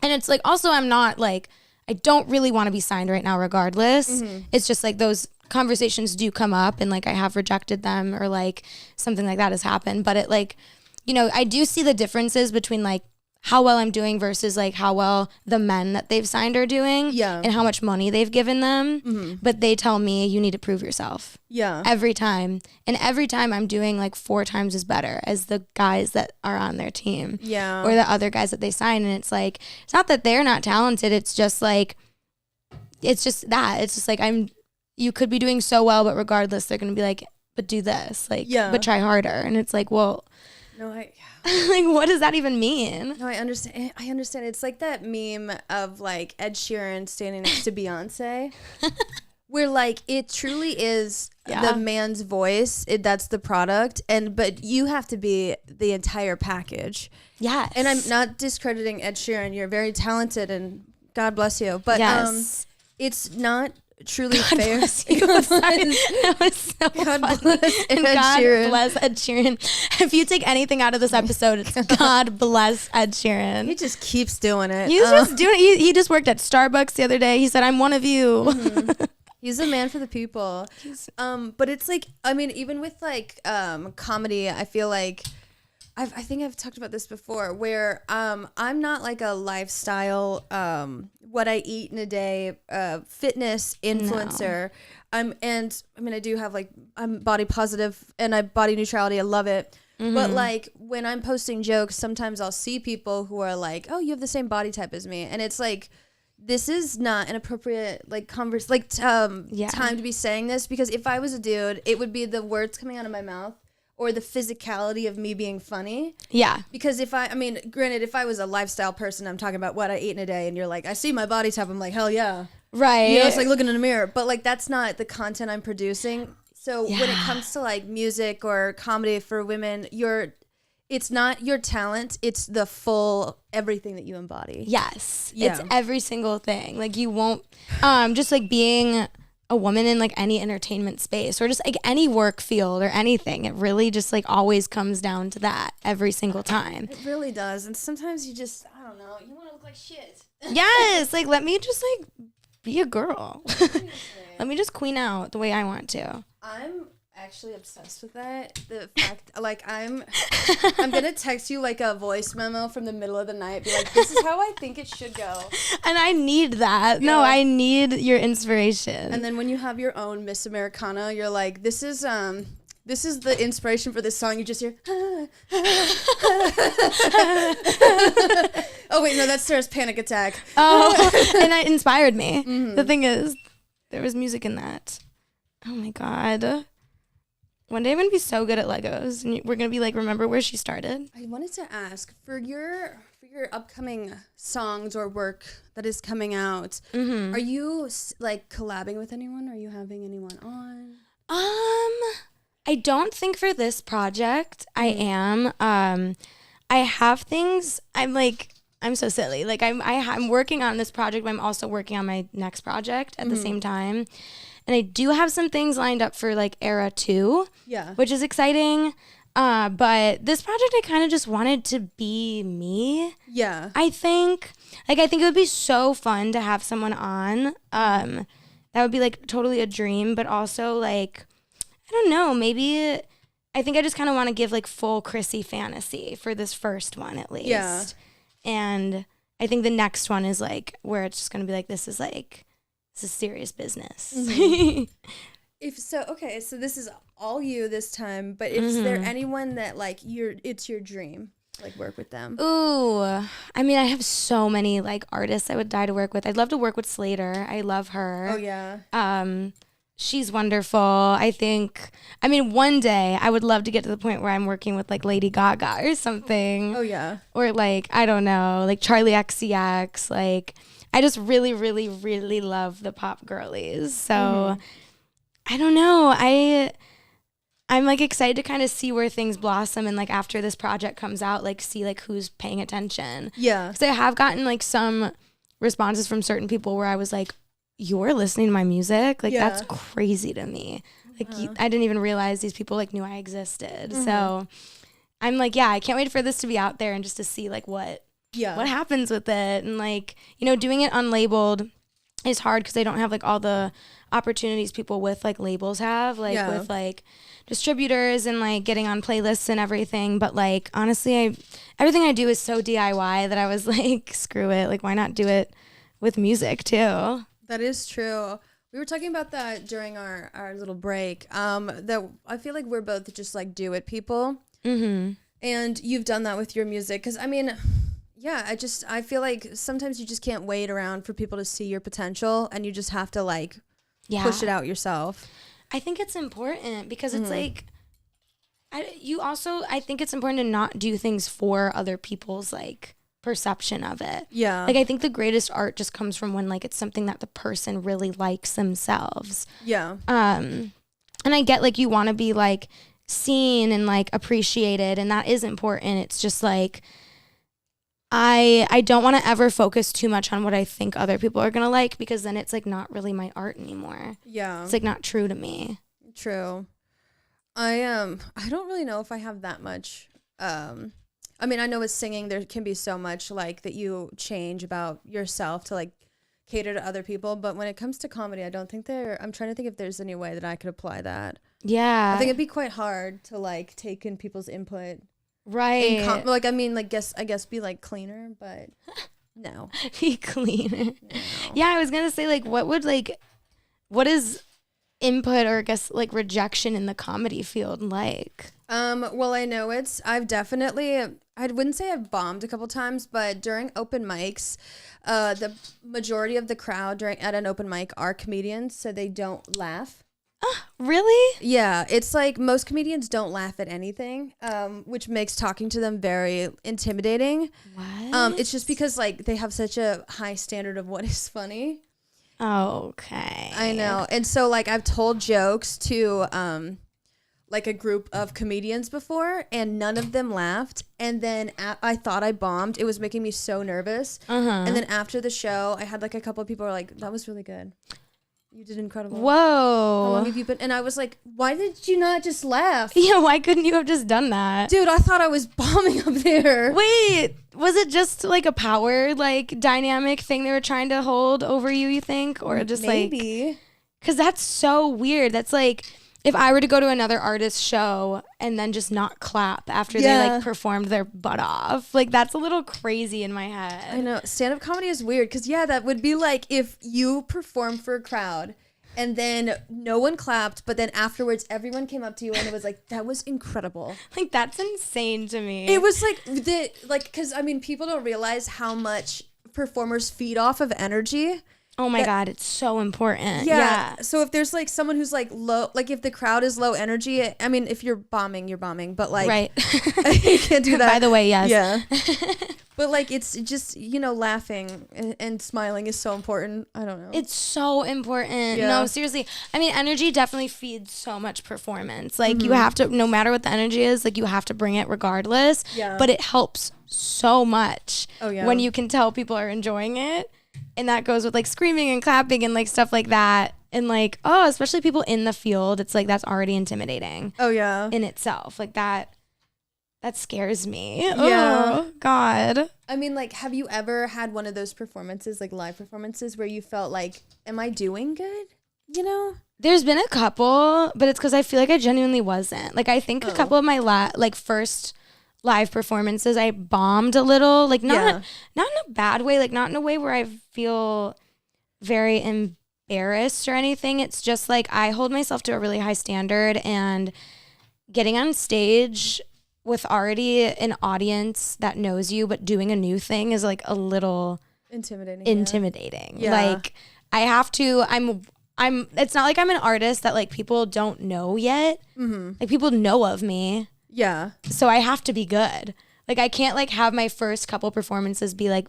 And it's like, also I'm not like, I don't really want to be signed right now regardless. It's just like those conversations do come up and like I have rejected them or like something like that has happened. But it like, you know, I do see the differences between like how well I'm doing versus like how well the men that they've signed are doing and how much money they've given them. But they tell me you need to prove yourself. Every time. And every time I'm doing like 4 times as better as the guys that are on their team. Or the other guys that they sign. And it's like, it's not that they're not talented. It's just like, it's just that. It's just like you could be doing so well, but regardless, they're going to be like, but do this. Like, but try harder. And it's like, well, no, like, what does that even mean? No, I understand. It's like that meme of like Ed Sheeran standing next to Beyonce, where like it truly is the man's voice. That's the product, but you have to be the entire package. Yes. And I'm not discrediting Ed Sheeran. You're very talented, and God bless you. But it's not truly fair. Bless you. That was so God funny. bless and Ed God Sheeran. bless Ed Sheeran. If you take anything out of this episode, it's God bless Ed Sheeran. He just keeps doing it. He's just doing it. He just worked at Starbucks the other day. He said, I'm one of you. He's a man for the people. But it's like, I mean, even with like comedy, I feel like I think I've talked about this before, where I'm not like a lifestyle, what I eat in a day, fitness influencer. No. And I mean, I do have like, I'm body positive and I body neutrality. I love it. But like when I'm posting jokes, sometimes I'll see people who are like, oh, you have the same body type as me. And it's like, this is not an appropriate like time to be saying this, because if I was a dude, it would be the words coming out of my mouth or the physicality of me being funny. Yeah. Because granted, if I was a lifestyle person, I'm talking about what I eat in a day, and you're like, I see my body type, I'm like, hell yeah. Right. You know, it's like looking in a mirror. But like, that's not the content I'm producing. So when it comes to like music or comedy for women, it's not your talent, it's the full everything that you embody. Yes. Yeah. It's every single thing. Like you won't, just like being a woman in like any entertainment space or just like any work field or anything, it really just like always comes down to that every single time. It really does. And sometimes you just, I don't know, you want to look like shit. Yes. Like let me just like be a girl. Let me just queen out the way I want to. I'm actually obsessed with that. The fact, like, I'm gonna text you like a voice memo from the middle of the night, be like, this is how I think it should go. And I need that. Yeah. No, I need your inspiration. And then when you have your own Miss Americana, you're like, this is the inspiration for this song. You just hear, oh wait, no, that's Sarah's Panic Attack. Oh, and that inspired me. Mm-hmm. The thing is, there was music in that. Oh my God. One day I'm going to be so good at Legos, and we're going to be like, remember where she started? I wanted to ask, for your upcoming songs or work that is coming out, are you like collabing with anyone? Are you having anyone on? I don't think for this project I am. I have things, I'm so silly. Like I'm working on this project, but I'm also working on my next project at the same time. And I do have some things lined up for like Era 2, which is exciting. But this project, I kind of just wanted to be me. Yeah. I think it would be so fun to have someone on. That would be like totally a dream, but also like, I don't know, maybe I think I just kind of want to give like full Chrissy fantasy for this first one at least. Yeah. And I think the next one is like where it's just going to be like, this is serious business. So this is all you this time, but is there anyone that like it's your dream, like work with them? Ooh, I mean, I have so many like artists I would die to work with. I'd love to work with Slater. I love her. Oh yeah. She's wonderful. I mean, one day I would love to get to the point where I'm working with like Lady Gaga or something. Oh yeah. Or like, I don't know, like Charlie XCX. Like, I just really, really, really love the pop girlies. So I don't know. I'm like excited to kind of see where things blossom, and like after this project comes out, like see like who's paying attention. Yeah. Because I have gotten like some responses from certain people where I was like, you're listening to my music? Like that's crazy to me. Like I didn't even realize these people like knew I existed. So I'm like, yeah, I can't wait for this to be out there and just to see like what happens with it. And like, you know, doing it unlabeled is hard because they don't have like all the opportunities people with like labels have, like with like distributors and like getting on playlists and everything. But like honestly, everything I do is so DIY that I was like, screw it. Like why not do it with music too? That is true. We were talking about that during our little break. That I feel like we're both just like do it people. And you've done that with your music. Because I mean, yeah, I feel like sometimes you just can't wait around for people to see your potential, and you just have to like push it out yourself. I think it's important because it's like, I think it's important to not do things for other people's like perception of it. Yeah. Like I think the greatest art just comes from when like it's something that the person really likes themselves. Yeah. And I get like you want to be like seen and like appreciated, and that is important. It's just like I don't want to ever focus too much on what I think other people are going to like, because then it's like not really my art anymore. Yeah. It's like not true to me. True. I don't really know if I have that much I mean, I know with singing there can be so much like that you change about yourself to like cater to other people, but when it comes to comedy, I don't think I'm trying to think if there's any way that I could apply that. Yeah. I think it'd be quite hard to like take in people's input. Right. Like I mean, like I guess be like cleaner, but no. Be cleaner. No. Yeah, I was going to say like what is input or I guess like rejection in the comedy field like? Well, I know I wouldn't say I've bombed a couple times, but during open mics, the majority of the crowd at an open mic are comedians, so they don't laugh. Really? Yeah, it's like most comedians don't laugh at anything, which makes talking to them very intimidating. What? It's just because like they have such a high standard of what is funny. Okay. I know. And so like I've told jokes to like a group of comedians before, and none of them laughed. And then I thought I bombed. It was making me so nervous. And then after the show, I had like a couple of people were like, that was really good. You did incredible. Whoa. How long have you been? And I was like, why did you not just laugh? Yeah, why couldn't you have just done that? Dude, I thought I was bombing up there. Wait, was it just like a power like dynamic thing they were trying to hold over you think? Or just maybe. Like, because that's so weird. That's like, if I were to go to another artist's show and then just not clap after they like performed their butt off, like that's a little crazy in my head. I know. Stand-up comedy is weird because that would be like if you performed for a crowd and then no one clapped, but then afterwards everyone came up to you and it was like, that was incredible. Like that's insane to me. It was like because I mean people don't realize how much performers feed off of energy. Oh my God, it's so important. Yeah. So if there's like someone who's like low, like if the crowd is low energy, I mean, if you're bombing, you're bombing, but like, right. You can't do that. By the way, yes. Yeah. But like, it's just, laughing and smiling is so important. I don't know. It's so important. Yeah. No, seriously. I mean, energy definitely feeds so much performance. Like you have to, no matter what the energy is, like you have to bring it regardless. Yeah. But it helps so much when you can tell people are enjoying it. And that goes with like screaming and clapping and like stuff like that. And like, especially people in the field, it's like that's already intimidating. Oh yeah. In itself. Like that scares me. Yeah. Oh God. I mean, like, have you ever had one of those performances, like live performances, where you felt like, am I doing good? There's been a couple, but it's because I feel like I genuinely wasn't. Like I think a couple of my first live performances I bombed a little, like not in a bad way, like not in a way where I feel very embarrassed or anything. It's just like I hold myself to a really high standard, and getting on stage with already an audience that knows you but doing a new thing is like a little intimidating. Yeah. Like I have to I'm it's not like I'm an artist that like people don't know yet. Like people know of me. Yeah. So I have to be good. Like I can't like have my first couple performances be like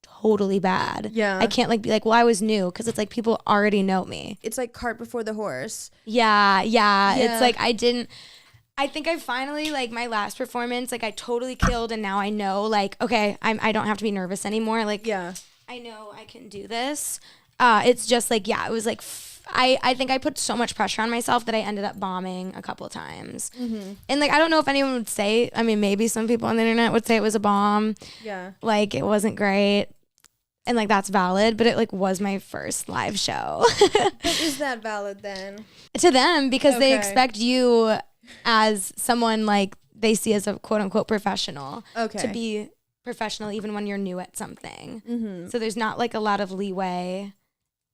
totally bad. Yeah. I can't like be like, well, I was new, because it's like people already know me. It's like cart before the horse. Yeah. It's like I think I finally, like my last performance, like I totally killed, and now I know like, okay, I don't have to be nervous anymore. Like I know I can do this. It's just like, it was like I think I put so much pressure on myself that I ended up bombing a couple times. And like I don't know if anyone would say, I mean maybe some people on the internet would say it was a bomb. Yeah. Like it wasn't great. And like that's valid, but it like was my first live show. But is that valid then? To them, because they Okay. expect you as someone like they see as a quote unquote professional to be professional even when you're new at something. So there's not like a lot of leeway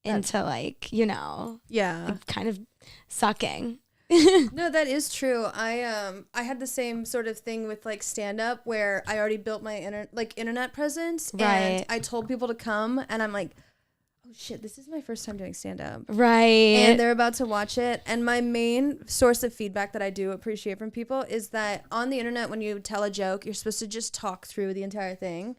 into like, you know, like, kind of sucking. No, that is true. I had the same sort of thing with like stand up, where I already built my internet presence, and I told people to come, and I'm like, oh shit, this is my first time doing stand up. Right. And they're about to watch it. And my main source of feedback that I do appreciate from people is that on the internet, when you tell a joke, you're supposed to just talk through the entire thing.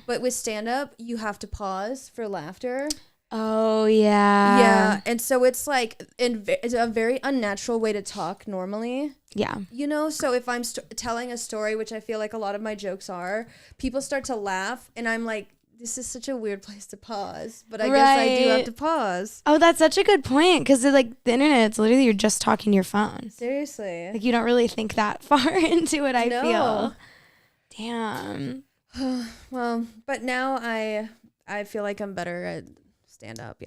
But with stand up, you have to pause for laughter. Oh yeah. Yeah. And so it's like it's a very unnatural way to talk normally. Yeah. You know, so if I'm telling a story, which I feel like a lot of my jokes are, people start to laugh, and I'm like, this is such a weird place to pause, but I guess I do have to pause. Oh, that's such a good point, because like the internet, it's literally you're just talking to your phone. Seriously. Like you don't really think that far into it, I feel. Damn. Well, but now I feel like I'm better at stand up,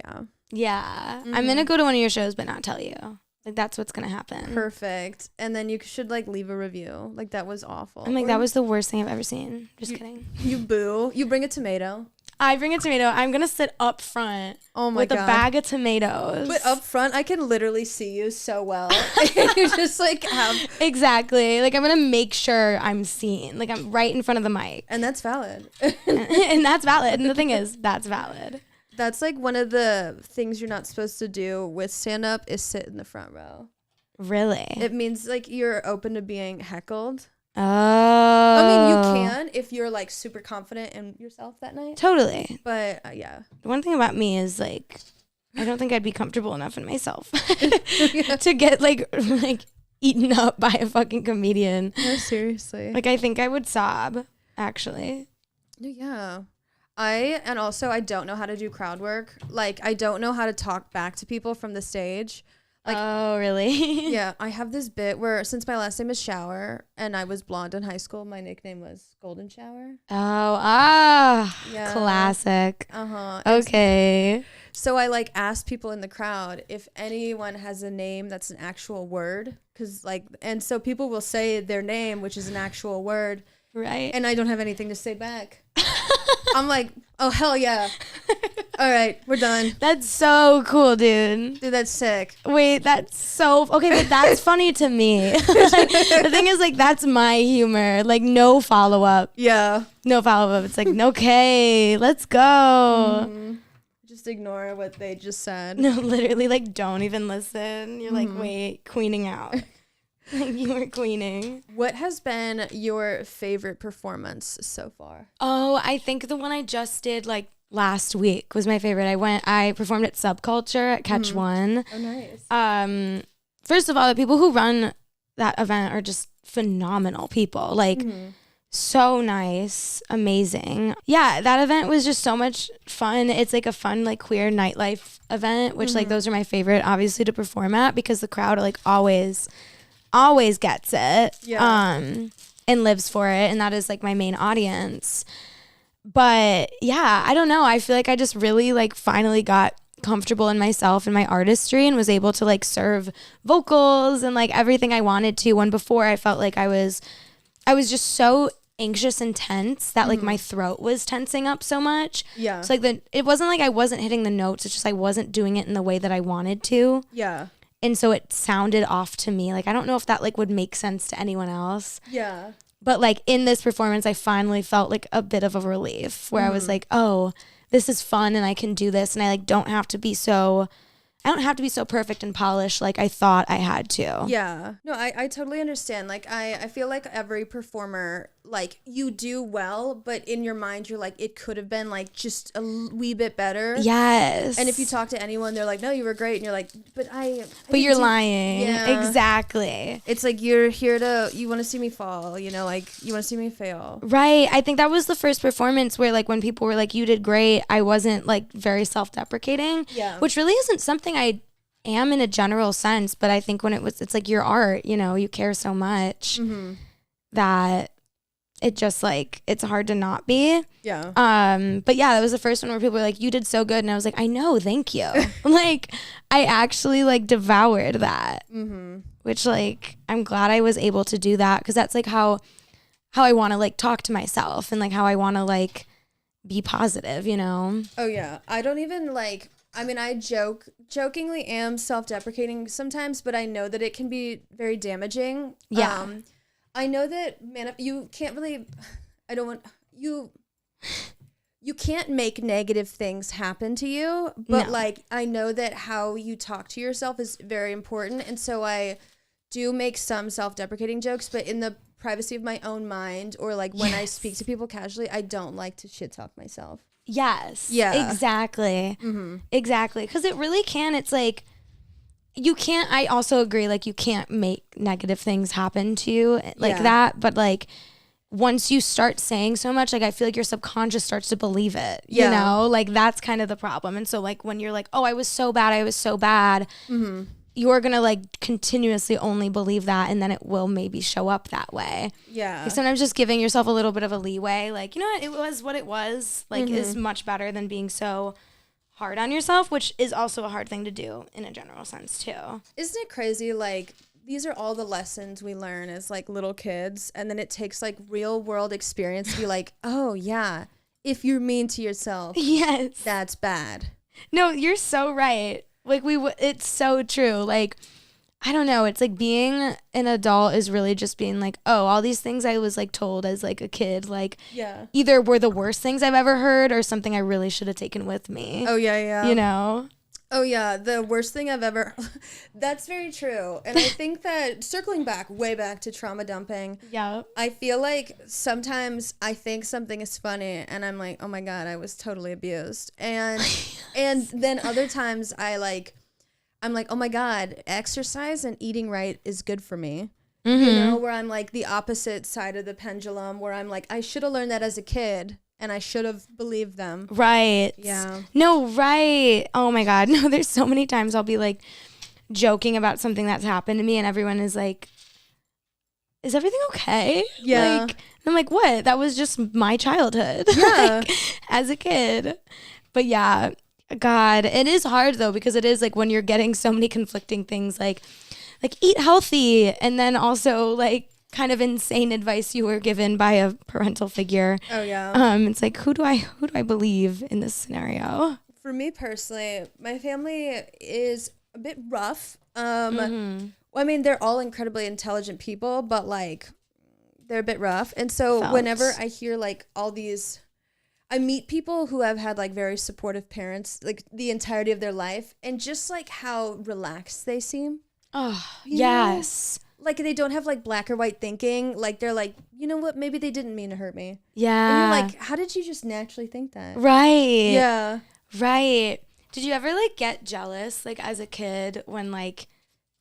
Yeah. I'm going to go to one of your shows but not tell you. Like that's what's going to happen. Perfect. And then you should like leave a review. Like that was awful. I'm like, that was the worst thing I've ever seen. Just kidding. You boo. You bring a tomato. I bring a tomato. I'm going to sit up front with a bag of tomatoes. But up front, I can literally see you so well. You just like have. Exactly. Like I'm going to make sure I'm seen. Like I'm right in front of the mic. And that's valid. And that's valid. And the thing is, that's valid. That's like one of the things you're not supposed to do with stand up is sit in the front row. Really? It means like you're open to being heckled. Oh. I mean, you can if you're like super confident in yourself that night. Totally. But yeah. The one thing about me is like, I don't think I'd be comfortable enough in myself to get like eaten up by a fucking comedian. No, seriously. Like I think I would sob, actually. Yeah. I don't know how to do crowd work. Like I don't know how to talk back to people from the stage. Like, oh, really? Yeah, I have this bit where, since my last name is Schauer and I was blonde in high school, my nickname was Golden Shower. Oh, yeah. Classic. Uh-huh. Okay. So I like asked people in the crowd if anyone has a name that's an actual word, and so people will say their name, which is an actual word. Right. And I don't have anything to say back. I'm like, oh, hell yeah. All right, we're done. That's so cool, dude. Dude, that's sick. Wait, that's so... Okay, but that's funny to me. The thing is, like, that's my humor. Like, no follow-up. Yeah. No follow-up. It's like, okay, let's go. Mm-hmm. Just ignore what they just said. No, literally, like, don't even listen. You're like, wait, queening out. Like, you were queening. What has been your favorite performance so far? Oh, I think the one I just did, like, last week was my favorite. I performed at Subculture at Catch One. Oh, nice. First of all, the people who run that event are just phenomenal people. Like, so nice, amazing. Yeah, that event was just so much fun. It's like a fun, like, queer nightlife event, which, like, those are my favorite, obviously, to perform at, because the crowd, like, always gets it. Yeah. And lives for it. And that is, like, my main audience. But yeah, I don't know. I feel like I just really like finally got comfortable in myself and my artistry and was able to like serve vocals and like everything I wanted to, when before I felt like I was just so anxious and tense that like my throat was tensing up so much. Yeah. So like it wasn't like I wasn't hitting the notes. It's just I wasn't doing it in the way that I wanted to. Yeah. And so it sounded off to me. Like I don't know if that like would make sense to anyone else. Yeah. But like in this performance, I finally felt like a bit of a relief where I was like, oh, this is fun and I can do this. And I like don't have to be so perfect and polished like I thought I had to. Yeah. No, I totally understand. Like, I feel like every performer, like, you do well, but in your mind, you're like, it could have been, like, just a wee bit better. Yes. And if you talk to anyone, they're like, no, you were great. And you're like, but you're lying. Yeah. Exactly. It's like, you're here you want to see me fall, you know, like, you want to see me fail. Right. I think that was the first performance where, like, when people were like, you did great, I wasn't, like, very self-deprecating. Yeah. Which really isn't something I am in a general sense, but I think when it's like your art, you know, you care so much that it just like it's hard to not be. Yeah. But yeah, that was the first one where people were like, you did so good, and I was like, I know, thank you. Like I actually like devoured that. Which like I'm glad I was able to do that, because that's like how I want to like talk to myself and like how I want to like be positive, you know. Oh yeah. I don't even like, I mean, I jokingly am self-deprecating sometimes, but I know that it can be very damaging. Yeah. I know that, you can't really, you can't make negative things happen to you, but like, I know that how you talk to yourself is very important. And so I do make some self-deprecating jokes, but in the privacy of my own mind, or like when I speak to people casually, I don't like to shit talk myself. Yes. Yeah. Exactly. Exactly. Because it really can. It's like, you can't, I also agree, like, you can't make negative things happen to you like that. But, like, once you start saying so much, like, I feel like your subconscious starts to believe it, you know? Like, that's kind of the problem. And so, like, when you're like, oh, I was so bad, you're going to, like, continuously only believe that, and then it will maybe show up that way. Yeah. Like, sometimes just giving yourself a little bit of a leeway, like, you know what it was, like, is much better than being so hard on yourself, which is also a hard thing to do in a general sense, too. Isn't it crazy, like, these are all the lessons we learn as, like, little kids, and then it takes, like, real-world experience to be like, oh, yeah, if you're mean to yourself, yes, that's bad. No, you're so right. Like, it's so true. Like, I don't know. It's like being an adult is really just being like, oh, all these things I was like told as like a kid, like either were the worst things I've ever heard or something I really should have taken with me. Oh, yeah. You know? Oh, yeah. The worst thing I've ever. That's very true. And I think that circling way back to trauma dumping. Yeah. I feel like sometimes I think something is funny and I'm like, oh my God, I was totally abused. And and then other times I'm like, oh my God, exercise and eating right is good for me. You know, where I'm like the opposite side of the pendulum, where I'm like, I should have learned that as a kid and I should have believed them. Right. Yeah. No, right. Oh my God. No, there's so many times I'll be like joking about something that's happened to me and everyone is like, is everything okay? Yeah. Like, I'm like, what? That was just my childhood. Yeah. Like, as a kid. But yeah, God, it is hard though, because it is like when you're getting so many conflicting things, like eat healthy, and then also like kind of insane advice you were given by a parental figure. Oh yeah. It's like, who do I believe in this scenario? For me personally, my family is a bit rough. I mean, they're all incredibly intelligent people, but like they're a bit rough. And so whenever I hear like all these, I meet people who have had like very supportive parents like the entirety of their life, and just like how relaxed they seem. Oh, yes. Know? Like they don't have like black or white thinking. Like they're like, you know what? Maybe they didn't mean to hurt me. Yeah. And you're like, how did you just naturally think that? Right. Yeah. Right. Did you ever like get jealous like as a kid when like,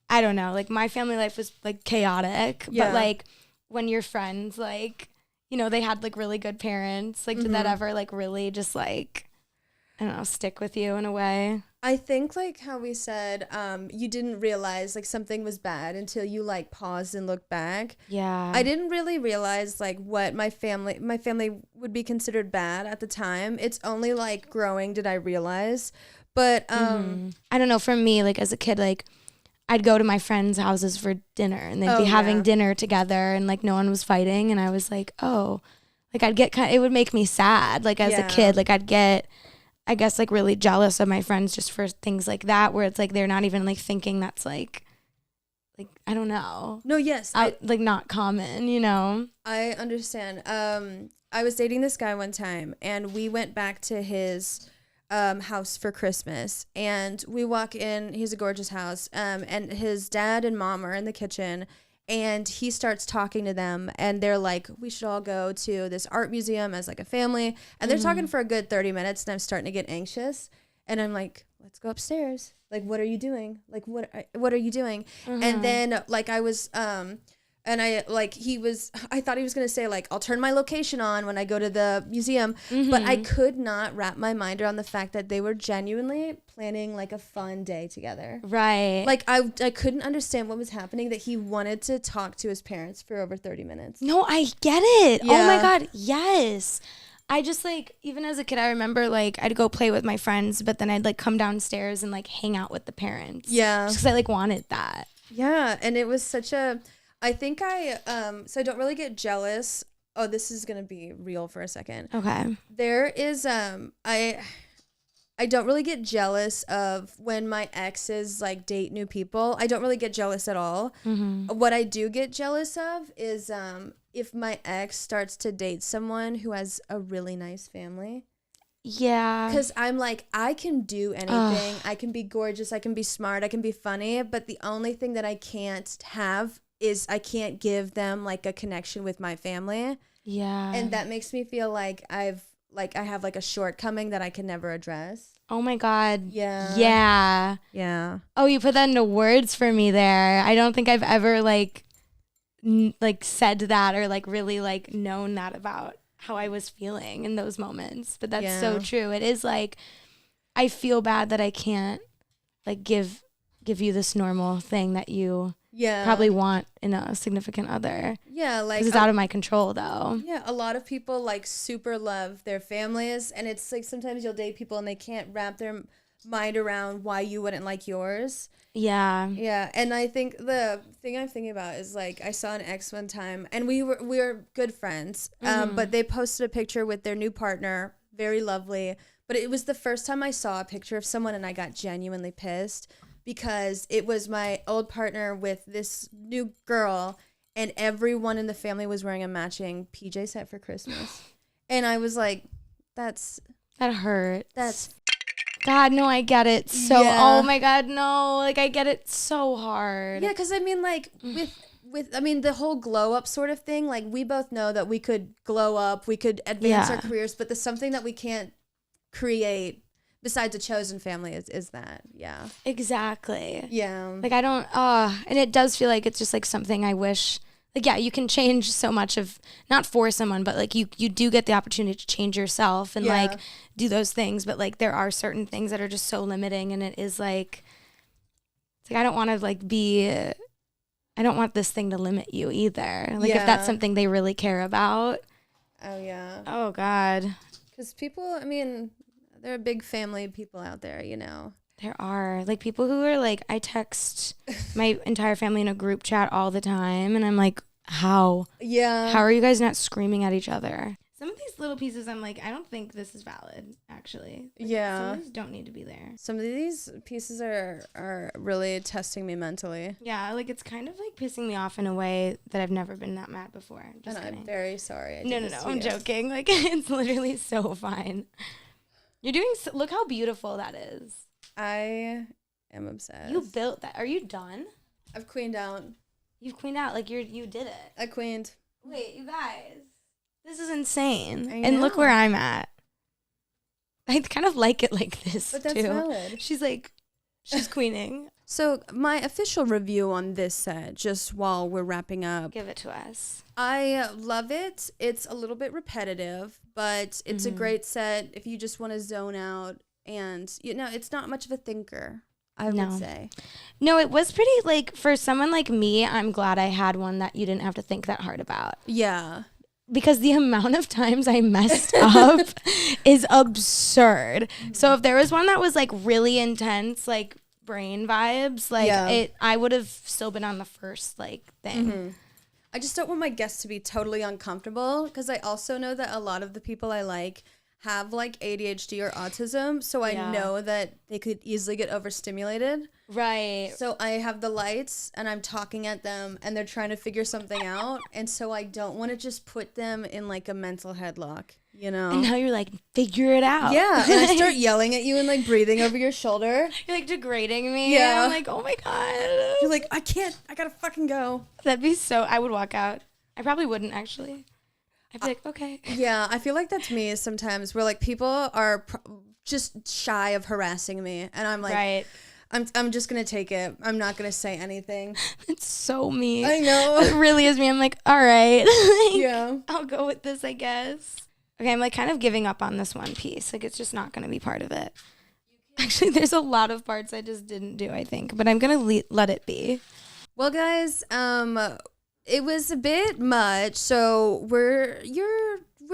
I don't know, like my family life was like chaotic, but like when your friends like, you know, they had like really good parents, like did that ever like really just like, I don't know, stick with you in a way? I think like how we said, you didn't realize like something was bad until you like paused and looked back. Yeah. I didn't really realize like what my family would be considered bad at the time. It's only like growing did I realize. But I don't know, for me, like as a kid, like I'd go to my friends' houses for dinner and they'd be having dinner together and like no one was fighting. And I was like, oh, like I'd get it would make me sad. Like as a kid, like I'd get, I guess, like really jealous of my friends just for things like that, where it's like they're not even like thinking that's like I don't know. No, yes. Like not common, you know? I understand. I was dating this guy one time and we went back to his house for Christmas, and we walk in. He's a gorgeous house, and his dad and mom are in the kitchen, and he starts talking to them, and they're like, we should all go to this art museum as like a family, and they're talking for a good 30 minutes, and I'm starting to get anxious, and I'm like, let's go upstairs. Like, what are you doing? Like, what are you doing? And then like I was and I thought he was going to say like, I'll turn my location on when I go to the museum. But I could not wrap my mind around the fact that they were genuinely planning like a fun day together. Right. Like I couldn't understand what was happening, that he wanted to talk to his parents for over 30 minutes. No, I get it. Yeah. Oh my God. Yes. I just like, even as a kid, I remember like I'd go play with my friends, but then I'd like come downstairs and like hang out with the parents. Yeah. Just because I like wanted that. Yeah. And it was such a, I think so I don't really get jealous. Oh, this is going to be real for a second. Okay. There is, I don't really get jealous of when my exes like date new people. I don't really get jealous at all. What I do get jealous of is if my ex starts to date someone who has a really nice family. Yeah. Because I'm like, I can do anything. I can be gorgeous. I can be smart. I can be funny. But the only thing that I can't have is I can't give them like a connection with my family. Yeah. And that makes me feel like I have like a shortcoming that I can never address. Oh my God. Yeah. Yeah. Yeah. Oh, you put that into words for me there. I don't think I've ever like said that or like really like known that about how I was feeling in those moments. But that's so true. It is like, I feel bad that I can't like give you this normal thing that you probably want in a significant other. Yeah, like 'cause it's out of my control though. Yeah, a lot of people like super love their families, and it's like sometimes you'll date people and they can't wrap their mind around why you wouldn't like yours. Yeah. Yeah, and I think the thing I'm thinking about is like I saw an ex one time, and we were good friends, but they posted a picture with their new partner, very lovely. But it was the first time I saw a picture of someone, and I got genuinely pissed. Because it was my old partner with this new girl, and everyone in the family was wearing a matching PJ set for Christmas. And I was like, that hurts. That's God, no, I get it. So, oh my God, no. Like, I get it so hard. Yeah, because I mean, like, with the whole glow up sort of thing, like, we both know that we could glow up, we could advance our careers, but there's something that we can't create besides a chosen family is that. Yeah. Exactly. Yeah. Like, I don't, and it does feel like it's just like something I wish, like, yeah, you can change so much of, not for someone, but like you do get the opportunity to change yourself and like do those things. But like, there are certain things that are just so limiting, and it is like, it's like, I don't want to like I don't want this thing to limit you either. Like, if that's something they really care about. Oh, yeah. Oh, God. Because people, I mean, there are big family people out there, you know. There are. Like, people who are like, I text my entire family in a group chat all the time, and I'm like, how? Yeah. How are you guys not screaming at each other? Some of these little pieces, I'm like, I don't think this is valid, actually. Like, some of these don't need to be there. Some of these pieces are really testing me mentally. Yeah, like, it's kind of like pissing me off in a way that I've never been that mad before. Just and I'm very sorry. No, I'm joking. Like, it's literally so fine. You're doing, look how beautiful that is. I am obsessed. You built that. Are you done? I've queened out. You've queened out. Like, you did it. I queened. Wait, you guys. This is insane. I and know. look where I'm at. I kind of like it like this, but that's too. valid. She's queening. So my official review on this set, just while we're wrapping up. Give it to us. I love it. It's a little bit repetitive, but it's a great set if you just want to zone out. And, you know, it's not much of a thinker, I would say. No, it was pretty, like, for someone like me, I'm glad I had one that you didn't have to think that hard about. Yeah. Because the amount of times I messed up is absurd. So if there was one that was, like, really intense, like, brain vibes. Like I would have still been on the first like thing. Mm-hmm. I just don't want my guests to be totally uncomfortable because I also know that a lot of the people I like have like ADHD or autism, so I know that they could easily get overstimulated. Right. So I have the lights and I'm talking at them and they're trying to figure something out, and so I don't want to just put them in like a mental headlock, you know? And now you're like, figure it out. Yeah, and I start yelling at you and like breathing over your shoulder. You're like degrading me. Yeah. And I'm like, oh my God. You're like, I gotta fucking go. That'd be so, I would walk out. I probably wouldn't actually. I'd be like, okay. Yeah, I feel like that's me sometimes where like people are just shy of harassing me and I'm like, right. I'm just gonna take it. I'm not gonna say anything. It's so me. I know. It really is me. I'm like, all right. Like, yeah. I'll go with this, I guess. Okay, I'm like kind of giving up on this one piece. Like it's just not going to be part of it. Actually, there's a lot of parts I just didn't do, I think. But I'm going to let it be. Well, guys, it was a bit much. So we're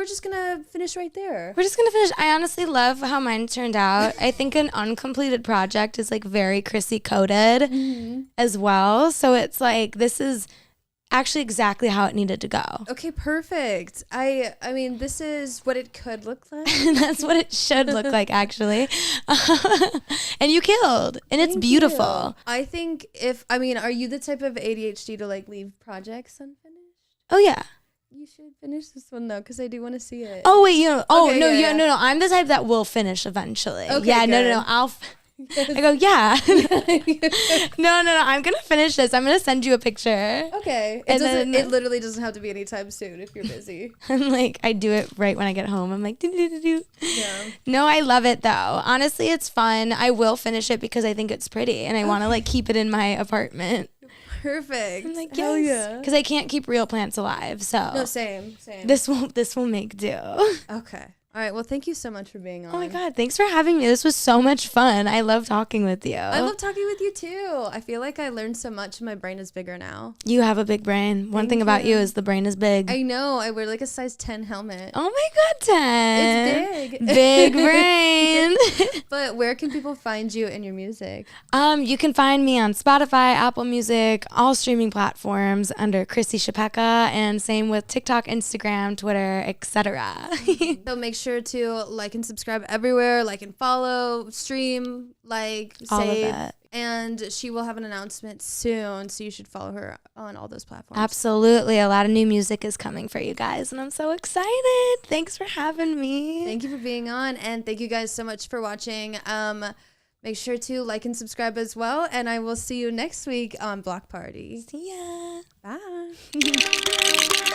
just going to finish right there. We're just going to finish. I honestly love how mine turned out. I think an uncompleted project is like very Chrissy coded as well. So it's like this is actually exactly how it needed to go. Okay, perfect. I mean, this is what it could look like. That's what it should look like, actually. And you killed. And it's beautiful. I think are you the type of ADHD to like leave projects unfinished? Oh, yeah. You should finish this one though, because I do want to see it. Oh, wait, Okay, no. I'm the type that will finish eventually. Okay, yeah, good. no. I go, yeah. No. I'm going to finish this. I'm going to send you a picture. Okay. It literally doesn't have to be anytime soon if you're busy. I'm like, I do it right when I get home. I'm like, do. Yeah. No, I love it though. Honestly, it's fun. I will finish it because I think it's pretty and I want to like keep it in my apartment. Perfect. I'm like, hell yes. yeah. Because I can't keep real plants alive. So No, same. this will make do. Okay. All right. Well, thank you so much for being on. Oh my God. Thanks for having me. This was so much fun. I love talking with you. I love talking with you too. I feel like I learned so much. My brain is bigger now. You have a big brain. One thing about you is the brain is big. I know. I wear like a size 10 helmet. Oh my God, 10. It's big. Big brain. But where can people find you and your music? You can find me on Spotify, Apple Music, all streaming platforms under Chrissy Chlapecka, and same with TikTok, Instagram, Twitter, etc. So make sure to like and subscribe everywhere, like and follow, stream, like, all save. of that. And she will have an announcement soon, so you should follow her on all those platforms. Absolutely. A lot of new music is coming for you guys, and I'm so excited. Thanks for having me. Thank you for being on, and thank you guys so much for watching. Make sure to like and subscribe as well, and I will see you next week on Block Party. See ya. Bye.